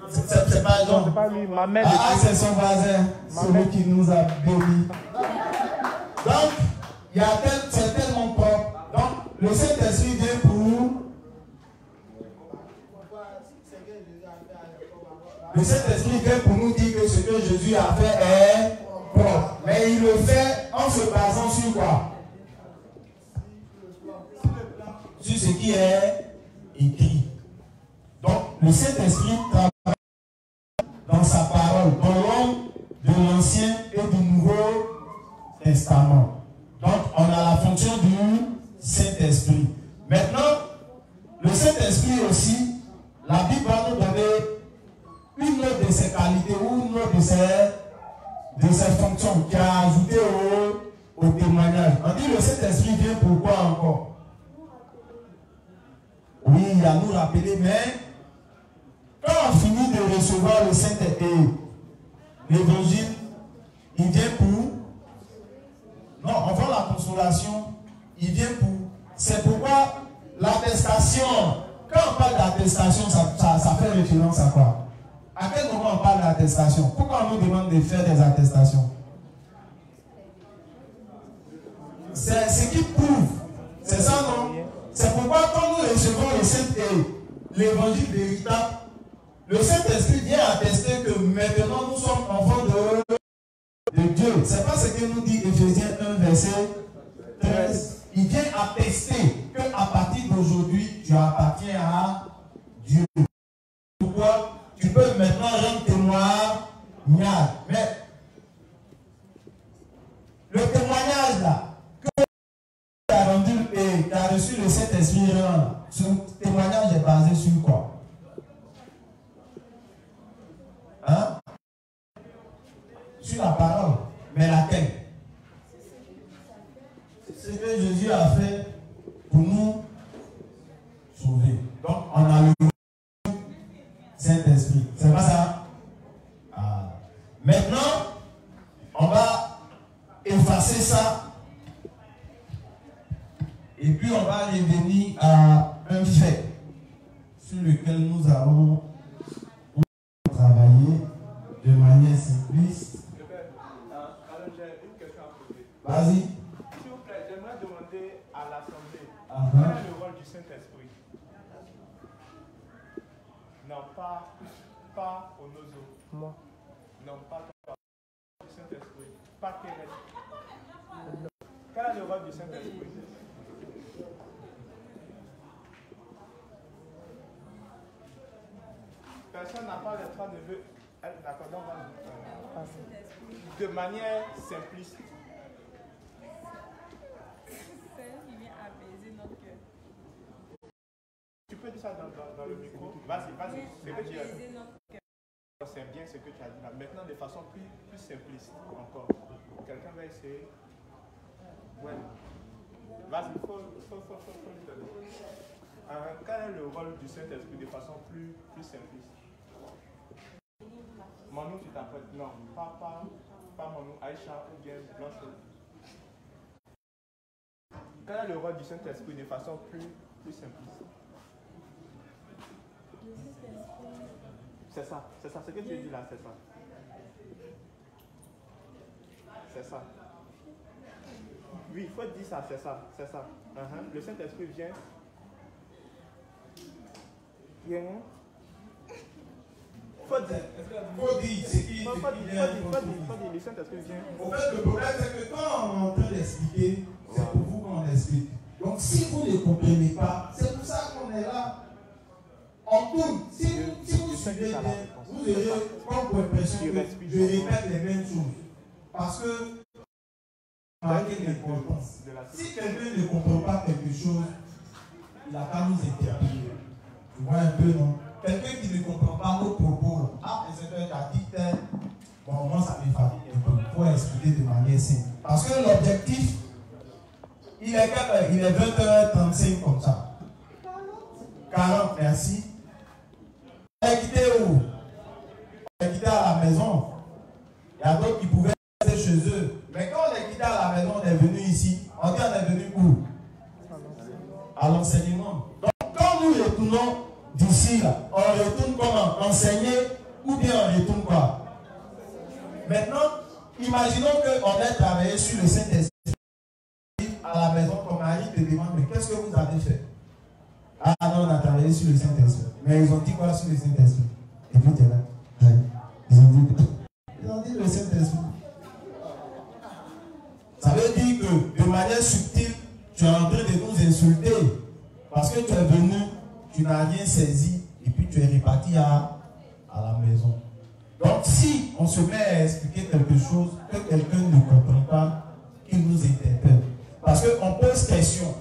C'est pas Jean. C'est pas lui, ma mère. C'est son voisin, celui qui nous a bénis. Donc, c'est tellement propre. Donc, le Saint-Esprit vient pour nous. Le Saint-Esprit vient pour nous dire que ce que Jésus a fait est propre. Mais il le fait en se basant sur quoi? Sur ce qui est écrit. Donc, le Saint-Esprit travaille dans sa parole, dans l'homme de l'Ancien et du Nouveau Testament. Donc, on a la fonction du Saint-Esprit. Maintenant, le Saint-Esprit aussi, la Bible va nous donner une autre de ses qualités ou une autre de ses fonctions qui a ajouté au témoignage. On dit le Saint-Esprit vient pourquoi encore? Oui, il a nous rappelé, mais quand on finit de recevoir le Saint-Esprit, l'évangile, il vient pour... Non, on voit la consolation, il vient pour... C'est pourquoi l'attestation, quand on parle d'attestation, ça fait référence à quoi? À quel moment on parle d'attestation? Pourquoi on nous demande de faire des attestations? C'est ce qui prouve. C'est ça, non? C'est pourquoi quand nous recevons le Saint-Esprit, l'évangile véritable, le Saint-Esprit vient attester que maintenant nous sommes enfants de Dieu. C'est pas ce que nous dit Éphésiens 1, verset 13. Il vient attester qu'à partir d'aujourd'hui, tu appartiens à Dieu. Pourquoi? Tu peux maintenant rendre témoignage. Mais le témoignage là, que tu as rendu et tu as reçu le Saint-Esprit, ce témoignage est basé sur quoi? Hein? Sur la parole. Mais laquelle? C'est ce que Jésus a fait pour nous sauver. Donc on a le Saint-Esprit. C'est pas ça? Ah. Maintenant, on va effacer ça Et puis on va revenir à un fait sur lequel nous allons travailler de manière simpliste. Alors j'ai une question à poser. Vas-y. S'il vous plaît, j'aimerais demander à l'Assemblée Uh-huh. quel est le rôle du Saint-Esprit. Non, pas au nozo. Moi. Non, pas toi. Du Saint-Esprit. Pas Kenneth. Quel est le rôle du Saint-Esprit? Personne n'a pas le droit de lever. D'accord, donc on va de manière simpliste. C'est elle qui vient apaiser notre cœur. Tu peux dire ça dans le micro? Vas-y, c'est que tu as Apaiser notre cœur. C'est bien ce que tu as dit là. Maintenant, de façon plus simpliste encore. Quelqu'un va essayer? Ouais. Vas-y, il faut lui donner. Quel est le rôle du Saint-Esprit de façon plus simpliste? Manou, tu t'appelles? Non, pas Manou, Aïcha ou bien Blanche. Quel est le rôle du Saint-Esprit de façon plus simpliste? C'est ça, ce que tu dis là, c'est ça. C'est ça. Oui, il faut dire ça, c'est ça. Le Saint-Esprit vient. Faut dire ce qui le Saint-Esprit vient. Au fait, le problème, c'est que quand on est en train d'expliquer, c'est pour vous qu'on explique. Donc, si vous ne comprenez pas, c'est pour ça qu'on est là. En tout, si vous suivez bien, vous aurez comme impression que je répète les mêmes choses. Parce que, marquez l'importance. Si quelqu'un ne comprend pas quelque chose, il n'a qu'à nous interpeller. Tu vois un peu, non? Quelqu'un qui ne comprend pas nos propos, le Seigneur t'a dit tel, bon, moi ça me fatigue un peu. Il faut expliquer de manière simple. Parce que l'objectif, il est 20h35 comme ça. 40, merci. On est quitté où? On est quitté à la maison. Il y a d'autres qui pouvaient rester chez eux. Mais quand on est quitté à la maison, on est venu ici. On dit on est venu où? À l'enseignement. Donc quand nous retournons d'ici, là, on retourne comment? Enseigner ou bien on retourne quoi? Maintenant, imaginons qu'on ait travaillé sur le Saint-Esprit à la maison, ton mari te demande, mais qu'est-ce que vous avez fait? Ah non, on a travaillé sur le Saint-Esprit. Mais ils ont dit quoi sur le Saint-Esprit? Et puis tu es là. Ils ont dit le Saint-Esprit. Ça veut dire que de manière subtile, tu es en train de nous insulter. Parce que tu es venu, tu n'as rien saisi, et puis tu es reparti à la maison. Donc si on se met à expliquer quelque chose que quelqu'un ne comprend pas, qu'il nous interpelle. Parce qu'on pose question,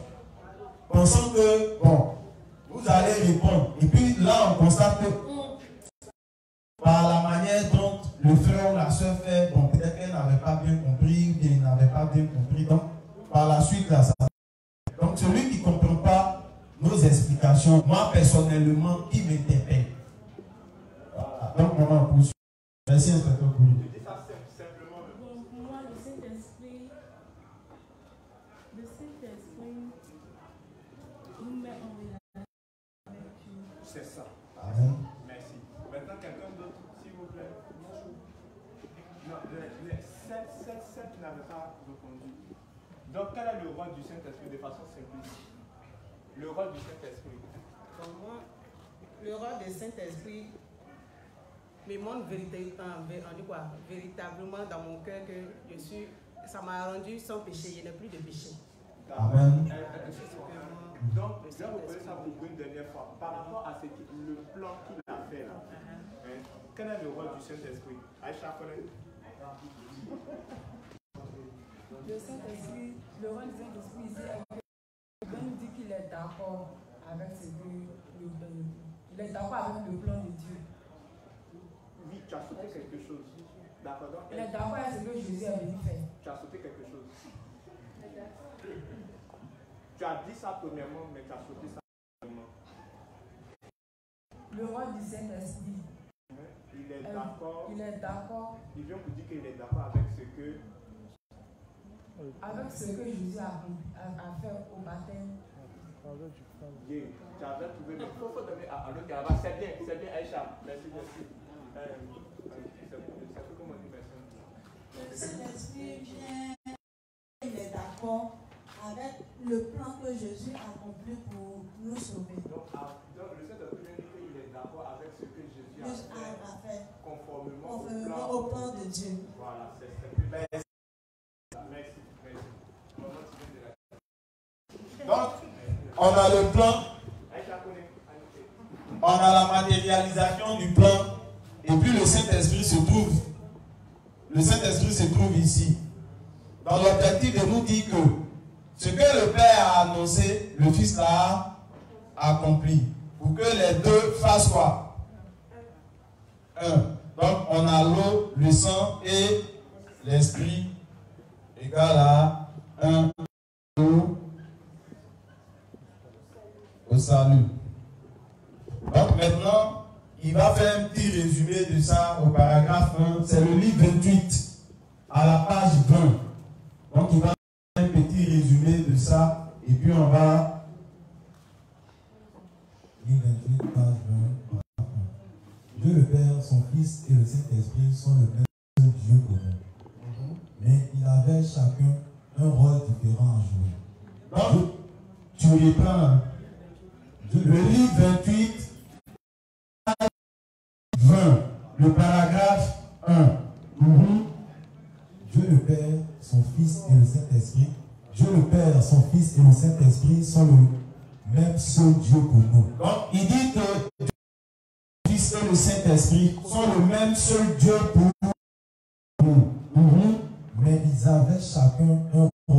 pensant que, bon, vous allez répondre. Et puis là, on constate que par la manière dont le frère ou la soeur fait, bon, peut-être qu'elle n'avait pas bien compris, ou bien il n'avait pas bien compris. Donc, par la suite, là, ça. Donc, celui qui ne comprend pas nos explications, moi, personnellement, il m'interpelle. Voilà. Donc, maman, pour suivre. Merci, inspecteur Koulou. Bon, pour moi, le Saint-Esprit nous met en relation avec Dieu. C'est ça. Amen. Merci. Maintenant, quelqu'un d'autre, s'il vous plaît. Non, celle qui n'avait pas répondu. Donc, quel est le rôle du Saint-Esprit de façon simpliste? Le rôle du Saint-Esprit. Pour moi, le rôle du Saint-Esprit me montre véritablement dans mon cœur que ça m'a rendu sans péché. Il n'y a plus de péché. Amen. Donc, je vais vous poser ça pour une dernière fois. Par rapport à le plan qu'il a fait là, quel est le rôle du Saint-Esprit? Aïcha, connaît? Le Saint-Esprit, le rôle du Saint-Esprit ici, il nous dit qu'il est d'accord avec il est d'accord avec le plan de Dieu. Oui, tu as sauté quelque chose. D'accord. Il est d'accord avec ce que Jésus a venu faire. Tu as sauté quelque chose. Tu as dit ça premièrement, mais tu as sauté ça premièrement. Le rôle du Saint-Esprit. Il est d'accord. Il est d'accord. Il vient vous dire qu'il est d'accord avec ce que avec ce que Jésus a fait au baptême. Tu avais trouvé, mais il faut donner à l'autre qui a c'est bien, Aïcha. Merci, merci. C'est comment on dit merci. Le Saint-Esprit vient, il est d'accord avec le plan que Jésus a accompli pour nous sauver. Donc le Saint-Esprit vient dire qu'il est d'accord avec ce que Jésus a fait, conformément au plan de Dieu. Voilà, c'est plus belle. Merci. Donc, on a le plan, on a la matérialisation du plan, et puis le Saint-Esprit se trouve. Le Saint-Esprit se trouve ici. Dans l'objectif de nous dire que ce que le Père a annoncé, le Fils l'a accompli. Pour que les deux fassent quoi? Un. Donc, on a l'eau, le sang et l'Esprit égal à 1 au salut. Donc maintenant, il va faire un petit résumé de ça au paragraphe 1. C'est le livre 28 à la page 20. Donc il va faire un petit résumé de ça et puis on va... Livre 28, page 20. Dieu le Père, son Fils et le Saint-Esprit sont le même seul Dieu commun. Mais il avait chacun un rôle différent à jouer. Donc, tu reprends le livre 28, 20, le paragraphe 1. Dieu le Père, son Fils et le Saint-Esprit. Dieu le Père, son Fils et le Saint-Esprit sont le même seul Dieu pour nous. Donc, il dit que Dieu, le Fils et le Saint-Esprit sont le même seul Dieu pour nous. Mais ils avaient chacun un rôle.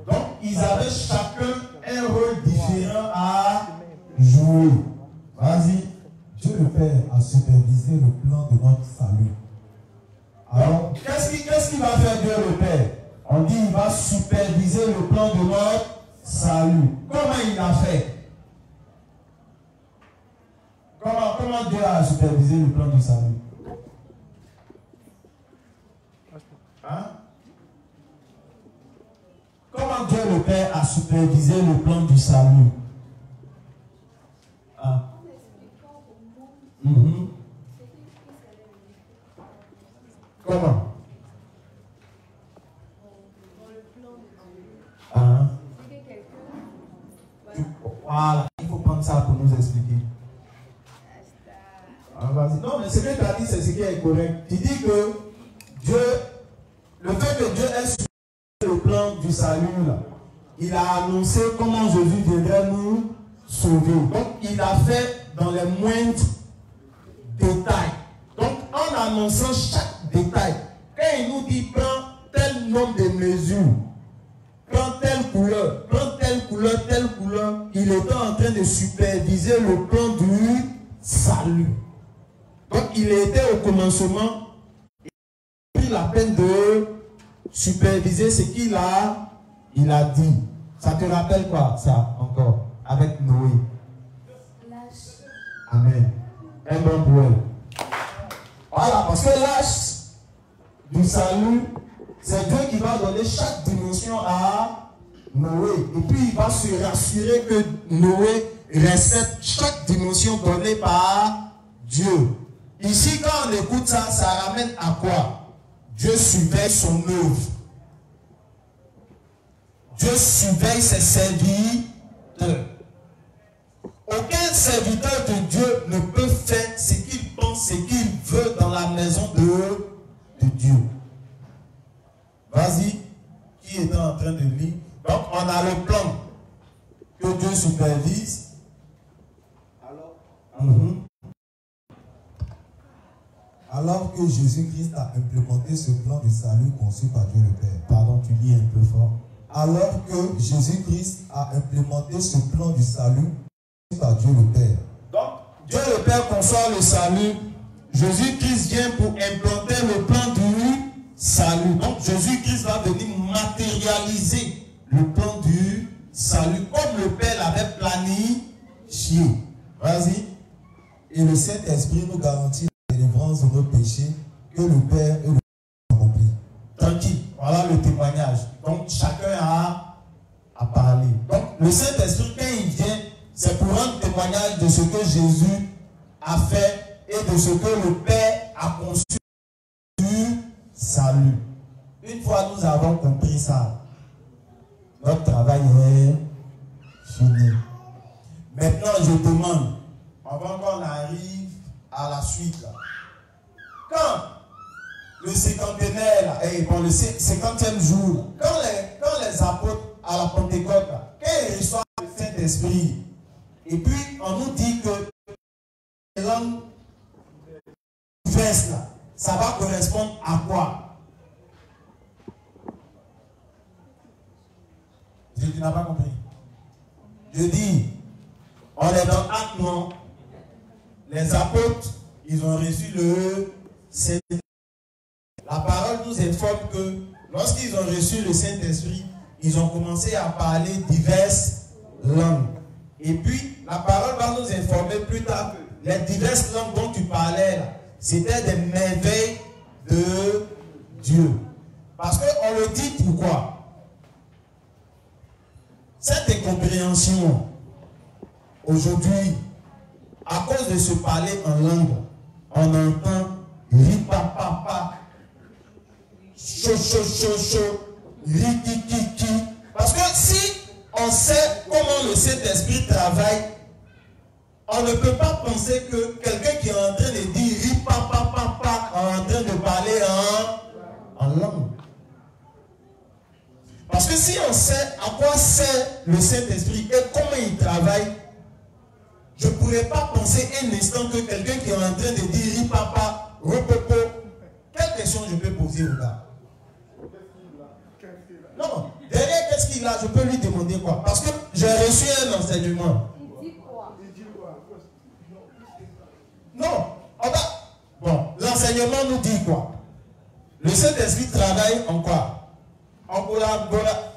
Donc, ils avaient chacun un rôle différent à jouer. Vas-y. Dieu le Père a supervisé le plan de notre salut. Alors, qu'est-ce qu'il va faire Dieu le Père? On dit qu'il va superviser le plan de notre salut. Comment il a fait? Comment Dieu a supervisé le plan du salut? Hein? Comment Dieu le Père a supervisé le plan du salut? Ah. Comment? Ah. Voilà, il faut prendre ça pour nous expliquer. Ah, vas-y. Non, mais ce que tu as dit, c'est ce qui est correct. Tu dis que Dieu, le fait que Dieu ait supervisé le plan du salut, là, il a annoncé comment Jésus viendrait nous sauver. Donc, il a fait dans les moindres détails. Donc, en annonçant chaque détail, quand il nous dit prends tel nombre de mesures, prends telle couleur, telle couleur, il était en train de superviser le plan du salut. Donc, il était au commencement, il a pris la peine de superviser ce qu'il a dit. Ça te rappelle quoi, ça, encore, avec Noé? Amen. Un bon poème. Voilà, parce que l'âge du salut, c'est Dieu qui va donner chaque dimension à Noé. Et puis il va se rassurer que Noé respecte chaque dimension donnée par Dieu. Ici, quand on écoute ça, ça ramène à quoi? Dieu surveille son œuvre. Dieu surveille ses serviteurs. Aucun serviteur de Dieu ne peut faire ce qu'il pense, ce qu'il veut dans la maison de Dieu. Vas-y, qui est en train de lire? Donc, on a le plan que Dieu supervise. Alors que Jésus-Christ a implémenté ce plan de salut conçu par Dieu le Père. Pardon, tu lis un peu fort. Alors que Jésus-Christ a implémenté ce plan du salut par Dieu le Père. Donc, Dieu le Père conçoit le salut. Jésus-Christ vient pour implanter le plan du salut. Donc, Jésus-Christ va venir matérialiser le plan du salut comme le Père l'avait planifié. Vas-y. Et le Saint-Esprit nous garantit la délivrance de nos péchés que le Père et le Fils ont accompli. Tranquille. Voilà le témoignage. Donc chacun a parlé. Donc le Saint-Esprit, quand il vient, c'est pour rendre témoignage de ce que Jésus a fait et de ce que le Père a conçu du salut. Une fois nous avons compris ça, notre travail est fini. Maintenant, je demande, avant qu'on arrive à la suite, là, quand le cinquantenaire, là, le 50e jour, quand les apôtres à la Pentecôte, là, quand ils reçoivent le Saint-Esprit, et puis on nous dit que les langues diverses, là, ça va correspondre à quoi? Tu n'as pas compris. Je dis, on est dans Actes, non? Les apôtres, ils ont reçu le Saint-Esprit. La parole nous informe que lorsqu'ils ont reçu le Saint-Esprit, ils ont commencé à parler diverses langues. Et puis, la parole va nous informer plus tard que les diverses langues dont tu parlais là, c'était des merveilles de Dieu. Parce qu'on le dit pourquoi? Cette incompréhension, aujourd'hui, à cause de se parler en langue, on entend ripapapa, chaud, rikikiki. Parce que si on sait comment le Saint-Esprit travaille, on ne peut pas penser que quelqu'un qui est en train de dire ripapapa est en train de parler en langue. Parce que si on sait à quoi sert le Saint-Esprit et comment il travaille, je ne pourrais pas penser un instant que quelqu'un qui est en train de dire ripapa, ropopo, quelle question je peux poser au gars? Non, derrière qu'est-ce qu'il a, je peux lui demander quoi? Parce que j'ai reçu un enseignement. Il dit quoi? Non, bon, l'enseignement nous dit quoi? Le Saint-Esprit travaille en quoi? En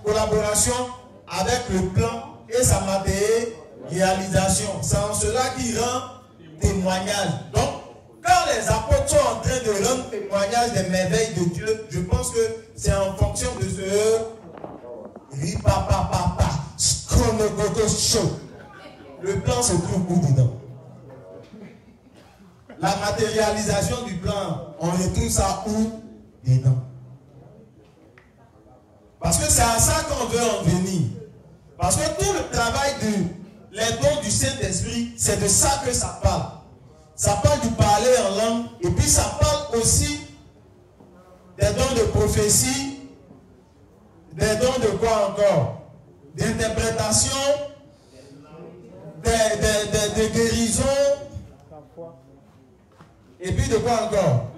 collaboration avec le plan et sa matérialisation. C'est en cela qu'il rend témoignage. Donc, quand les apôtres sont en train de rendre témoignage des merveilles de Dieu, je pense que c'est en fonction de ce ripapapapa, show. Le plan se trouve où dedans? La matérialisation du plan, on retrouve ça où? Dedans. Parce que c'est à ça qu'on veut en venir. Parce que tout le travail les dons du Saint-Esprit, c'est de ça que ça parle. Ça parle du parler en langue, et puis ça parle aussi des dons de prophétie, des dons de quoi encore? D'interprétation, de guérison, et puis de quoi encore?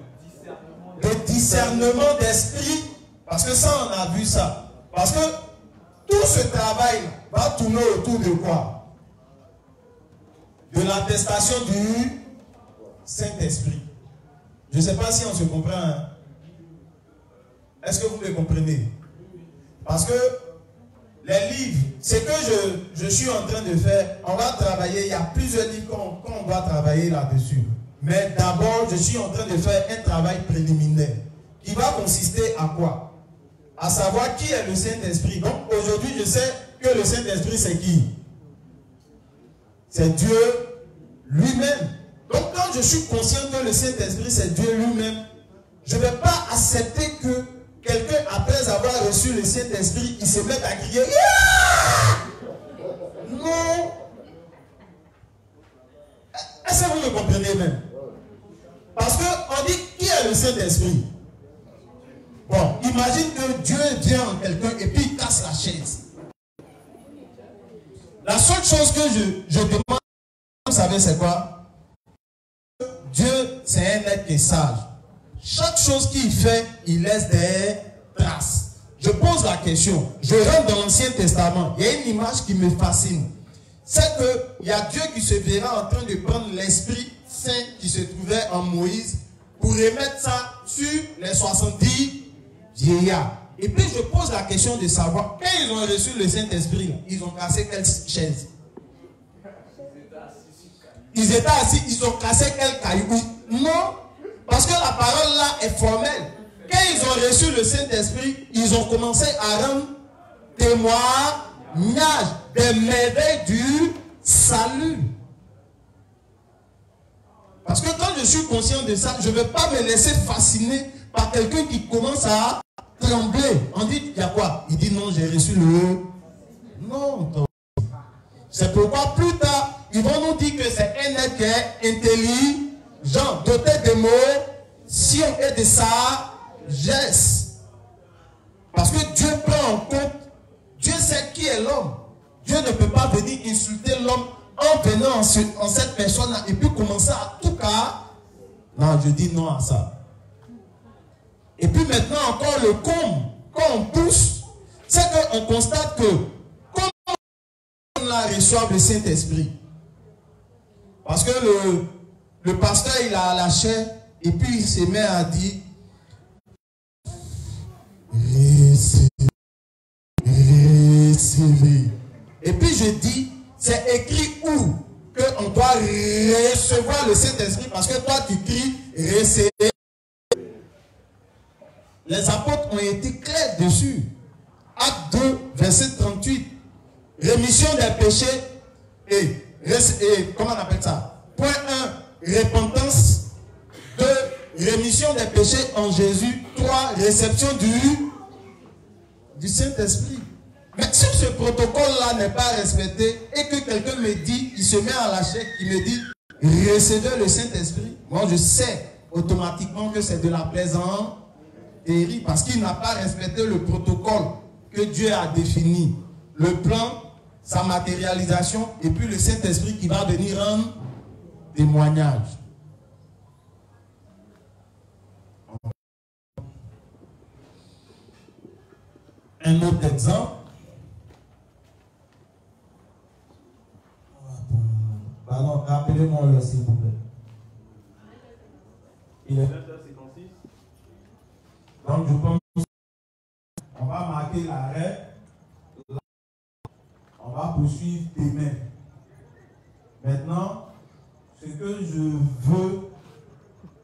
De discernement d'esprit. Parce que ça, on a vu ça. Parce que tout ce travail va tourner autour de quoi? De l'attestation du Saint-Esprit. Je ne sais pas si on se comprend. Hein? Est-ce que vous me comprenez? Parce que les livres, c'est que je suis en train de faire, on va travailler, il y a plusieurs livres qu'on va travailler là-dessus. Mais d'abord, je suis en train de faire un travail préliminaire qui va consister à quoi? À savoir qui est le Saint-Esprit. Donc aujourd'hui, je sais que le Saint-Esprit, c'est qui? C'est Dieu lui-même. Donc quand je suis conscient que le Saint-Esprit, c'est Dieu lui-même, je ne vais pas accepter que quelqu'un, après avoir reçu le Saint-Esprit, il se mette à crier. Yeah! Non. Est-ce que vous me comprenez même? Parce qu'on dit qui est le Saint-Esprit? Bon, imagine que Dieu vient en quelqu'un et puis il casse la chaise. La seule chose que je demande, vous savez c'est quoi? Dieu, c'est un être qui est sage. Chaque chose qu'il fait, il laisse des traces. Je pose la question. Je rentre dans l'Ancien Testament. Il y a une image qui me fascine. C'est qu'il y a Dieu qui se verra en train de prendre l'Esprit Saint qui se trouvait en Moïse pour remettre ça sur les 70 vieillards. Et puis je pose la question de savoir, quand ils ont reçu le Saint-Esprit, ils ont cassé quelle chaise? Ils étaient assis, ils ont cassé quel caillou? Non, parce que la parole là est formelle. Quand ils ont reçu le Saint-Esprit, ils ont commencé à rendre témoignage des merveilles du salut. Parce que quand je suis conscient de ça, je ne vais pas me laisser fasciner par quelqu'un qui commence à trembler. On dit, il y a quoi? Il dit non, j'ai reçu le... Non. C'est pourquoi plus tard, ils vont nous dire que c'est un être qui est intelligent, doté d'émotions et de sagesse. Parce que Dieu prend en compte, Dieu sait qui est l'homme. Dieu ne peut pas venir insulter l'homme en venant en cette personne-là et puis commencer à tout cas. Non, je dis non à ça. Et puis maintenant encore le comble, quand on pousse, c'est qu'on constate que comme on reçoit le Saint-Esprit, parce que le pasteur il a lâché et puis il se met à dire recevez. Et puis je dis, c'est écrit où qu'on doit recevoir le Saint-Esprit, parce que toi tu cries recevez. Les apôtres ont été clairs dessus. Acte 2, verset 38. Rémission des péchés et comment on appelle ça? Point 1, repentance. 2, rémission des péchés en Jésus. 3, réception du Saint-Esprit. Mais si ce protocole-là n'est pas respecté et que quelqu'un me dit, il se met à lâcher, il me dit, recevez le Saint-Esprit. Moi, je sais automatiquement que c'est de la plaisanterie parce qu'il n'a pas respecté le protocole que Dieu a défini. Le plan, sa matérialisation et puis le Saint-Esprit qui va venir rendre témoignage. Un autre exemple. Pardon, rappelez-moi le s'il vous plaît. Il est 20h56. Donc je pense on va marquer l'arrêt. On va poursuivre demain. Maintenant, ce que je veux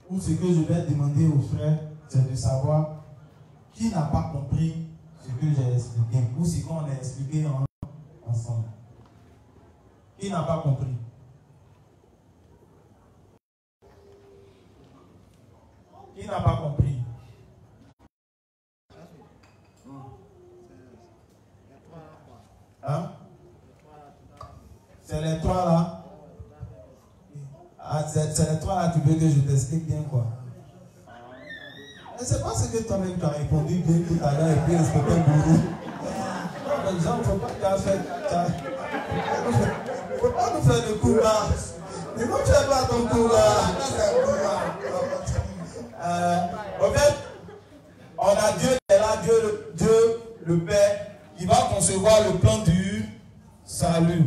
ou ce que je vais demander aux frères, c'est de savoir qui n'a pas compris ce que j'ai expliqué ou ce qu'on a expliqué ensemble. Qui n'a pas compris? Qui n'a pas compris? Hein? C'est les trois là. Ah, c'est les trois là, tu veux que je t'explique bien quoi? Mais c'est pas ce que toi-même tu as répondu bien tout à l'heure et puis respecter le boulot. Non, les gens, il ne faut pas que tu as fait. Il ne faut pas nous faire de coups là. Ne nous fais pas ton coup là. En fait, on a Dieu qui est là, Dieu le Père, qui va concevoir le plan du salut.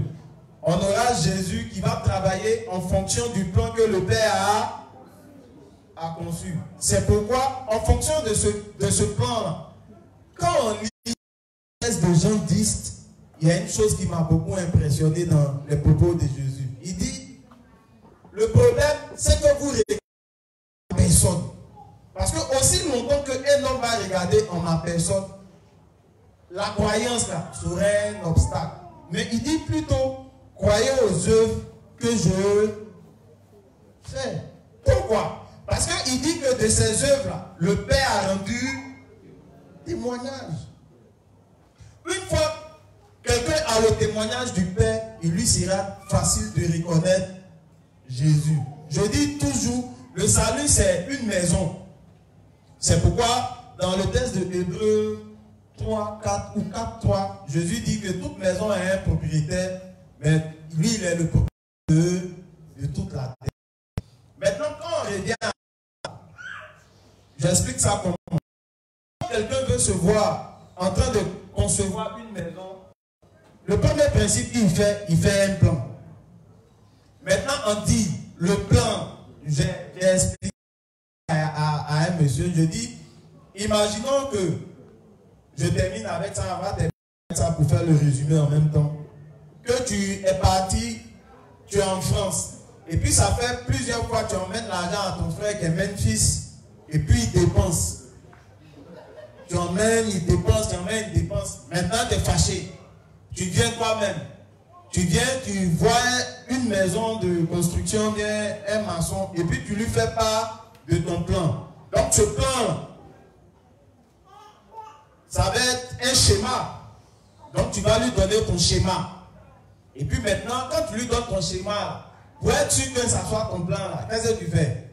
On aura Jésus qui va travailler en fonction du plan que le Père a conçu. C'est pourquoi, en fonction de ce plan-là, quand on lit les textes de Jean 10, il y a une chose qui m'a beaucoup impressionné dans les propos de Jésus. Il dit, le problème, c'est que vous regardez la personne. Parce que aussi longtemps qu'un homme va regarder en ma personne, la croyance là serait un obstacle. Mais il dit plutôt, croyez aux œuvres que je fais. Pourquoi? Parce qu'il dit que de ces œuvres-là, le Père a rendu témoignage. Une fois quelqu'un a le témoignage du Père, il lui sera facile de reconnaître Jésus. Je dis toujours, le salut c'est une maison. C'est pourquoi dans le texte de Hébreux 3, 4 ou 4, 3, Jésus dit que toute maison a un propriétaire, mais lui il est le propriétaire de toute la terre. Maintenant quand on revient à ça, j'explique ça comment. Quand quelqu'un veut se voir en train de concevoir une maison, le premier principe qu'il fait, il fait un plan. Maintenant on dit, le plan, j'ai expliqué à un monsieur, je dis, imaginons que je termine avec ça, on va terminer avec ça pour faire le résumé en même temps. Que tu es parti, tu es en France, et puis ça fait plusieurs fois que tu emmènes l'argent à ton frère qui est Memphis, et puis il dépense. tu emmènes, il dépense, tu emmènes, il dépense. Maintenant, tu es fâché. Tu viens toi-même. Tu viens, tu vois une maison de construction, bien un maçon, et puis tu lui fais part de ton plan. Donc ce plan, ça va être un schéma. Donc tu vas lui donner ton schéma. Et puis maintenant, quand tu lui donnes ton schéma, pour être sûr que ça soit ton plan là, qu'est-ce que tu fais?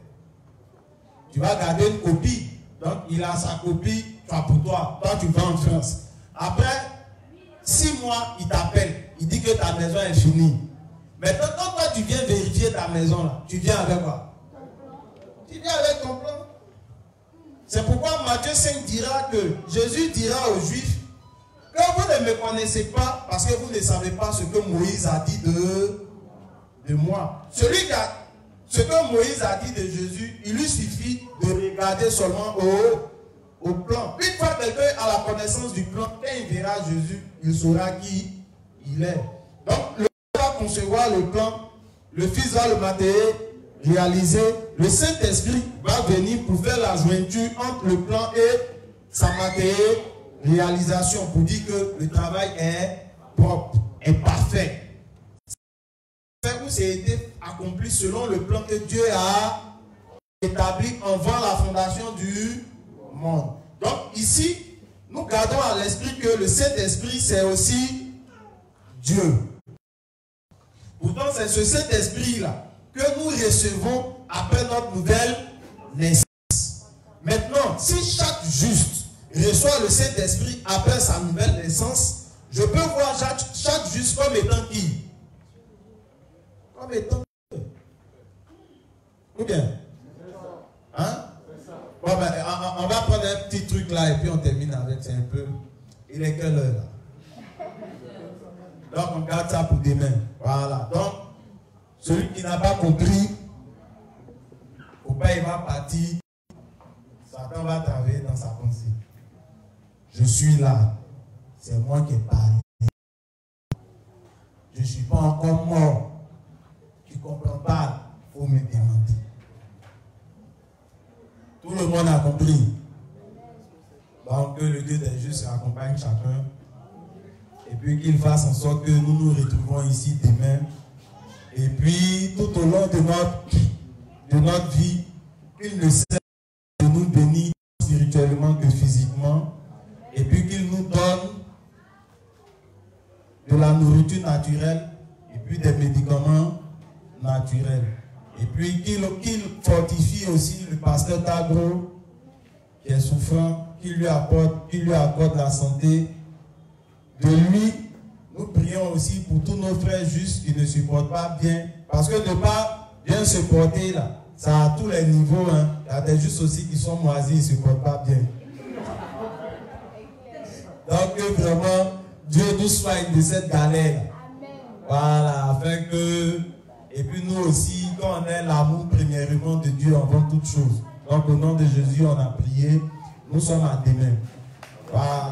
Tu vas garder une copie. Donc il a sa copie, tu as pour toi. Toi tu vas en France. Après 6 mois, il t'appelle. Il dit que ta maison est finie. Maintenant, quand toi tu viens vérifier ta maison là, tu viens avec quoi? Tu viens avec ton plan. C'est pourquoi Matthieu 5 dira que Jésus dira aux Juifs que vous ne me connaissez pas parce que vous ne savez pas ce que Moïse a dit de moi. Ce que Moïse a dit de Jésus, il lui suffit de regarder seulement au plan. Une fois quelqu'un a la connaissance du plan, quand il verra Jésus, il saura qui il est. Donc, le Père va concevoir le plan, le Fils va le réaliser, le Saint-Esprit va venir pour faire la jointure entre le plan et sa réalisation, pour dire que le travail est propre, est parfait. C'est été accompli selon le plan que Dieu a établi avant la fondation du monde. Donc ici, nous gardons à l'esprit que le Saint-Esprit, c'est aussi Dieu. Pourtant, c'est ce Saint-Esprit-là que nous recevons après notre nouvelle naissance. Maintenant, si chaque juste reçoit le Saint-Esprit après sa nouvelle naissance, je peux voir chaque juste comme étant qui? Comme étant ou bien? Hein? Bon, ben, on va prendre un petit truc là et puis on termine avec. C'est un peu. Il est quelle heure là? Donc on garde ça pour demain. Voilà. Donc, celui qui n'a pas compris, au pas il va partir. Satan va travailler dans sa pensée. Je suis là. C'est moi qui ai parlé. Je ne suis pas encore mort. Tu ne comprends pas. Il faut me demander. Tout le monde a compris. Donc que le Dieu des justes accompagne chacun. Et puis qu'il fasse en sorte que nous nous retrouvons ici demain. Et puis tout au long de notre vie, qu'il ne cesse de nous bénir spirituellement que physiquement. Et puis qu'il nous donne de la nourriture naturelle et puis des médicaments naturels. Et puis qu'il fortifie aussi le pasteur Tagro qui est souffrant, qu'il lui accorde la santé. De lui, nous prions aussi pour tous nos frères justes qui ne se portent pas bien. Parce que ne pas bien se porter là, ça a tous les niveaux. Hein. Il y a des justes aussi qui sont moisis, ils ne se portent pas bien. Donc vraiment, Dieu nous soigne de cette galère. Voilà, afin que... Et puis nous aussi, quand on a l'amour premièrement de Dieu avant toute chose. Donc au nom de Jésus, on a prié. Nous sommes à demain. Voilà.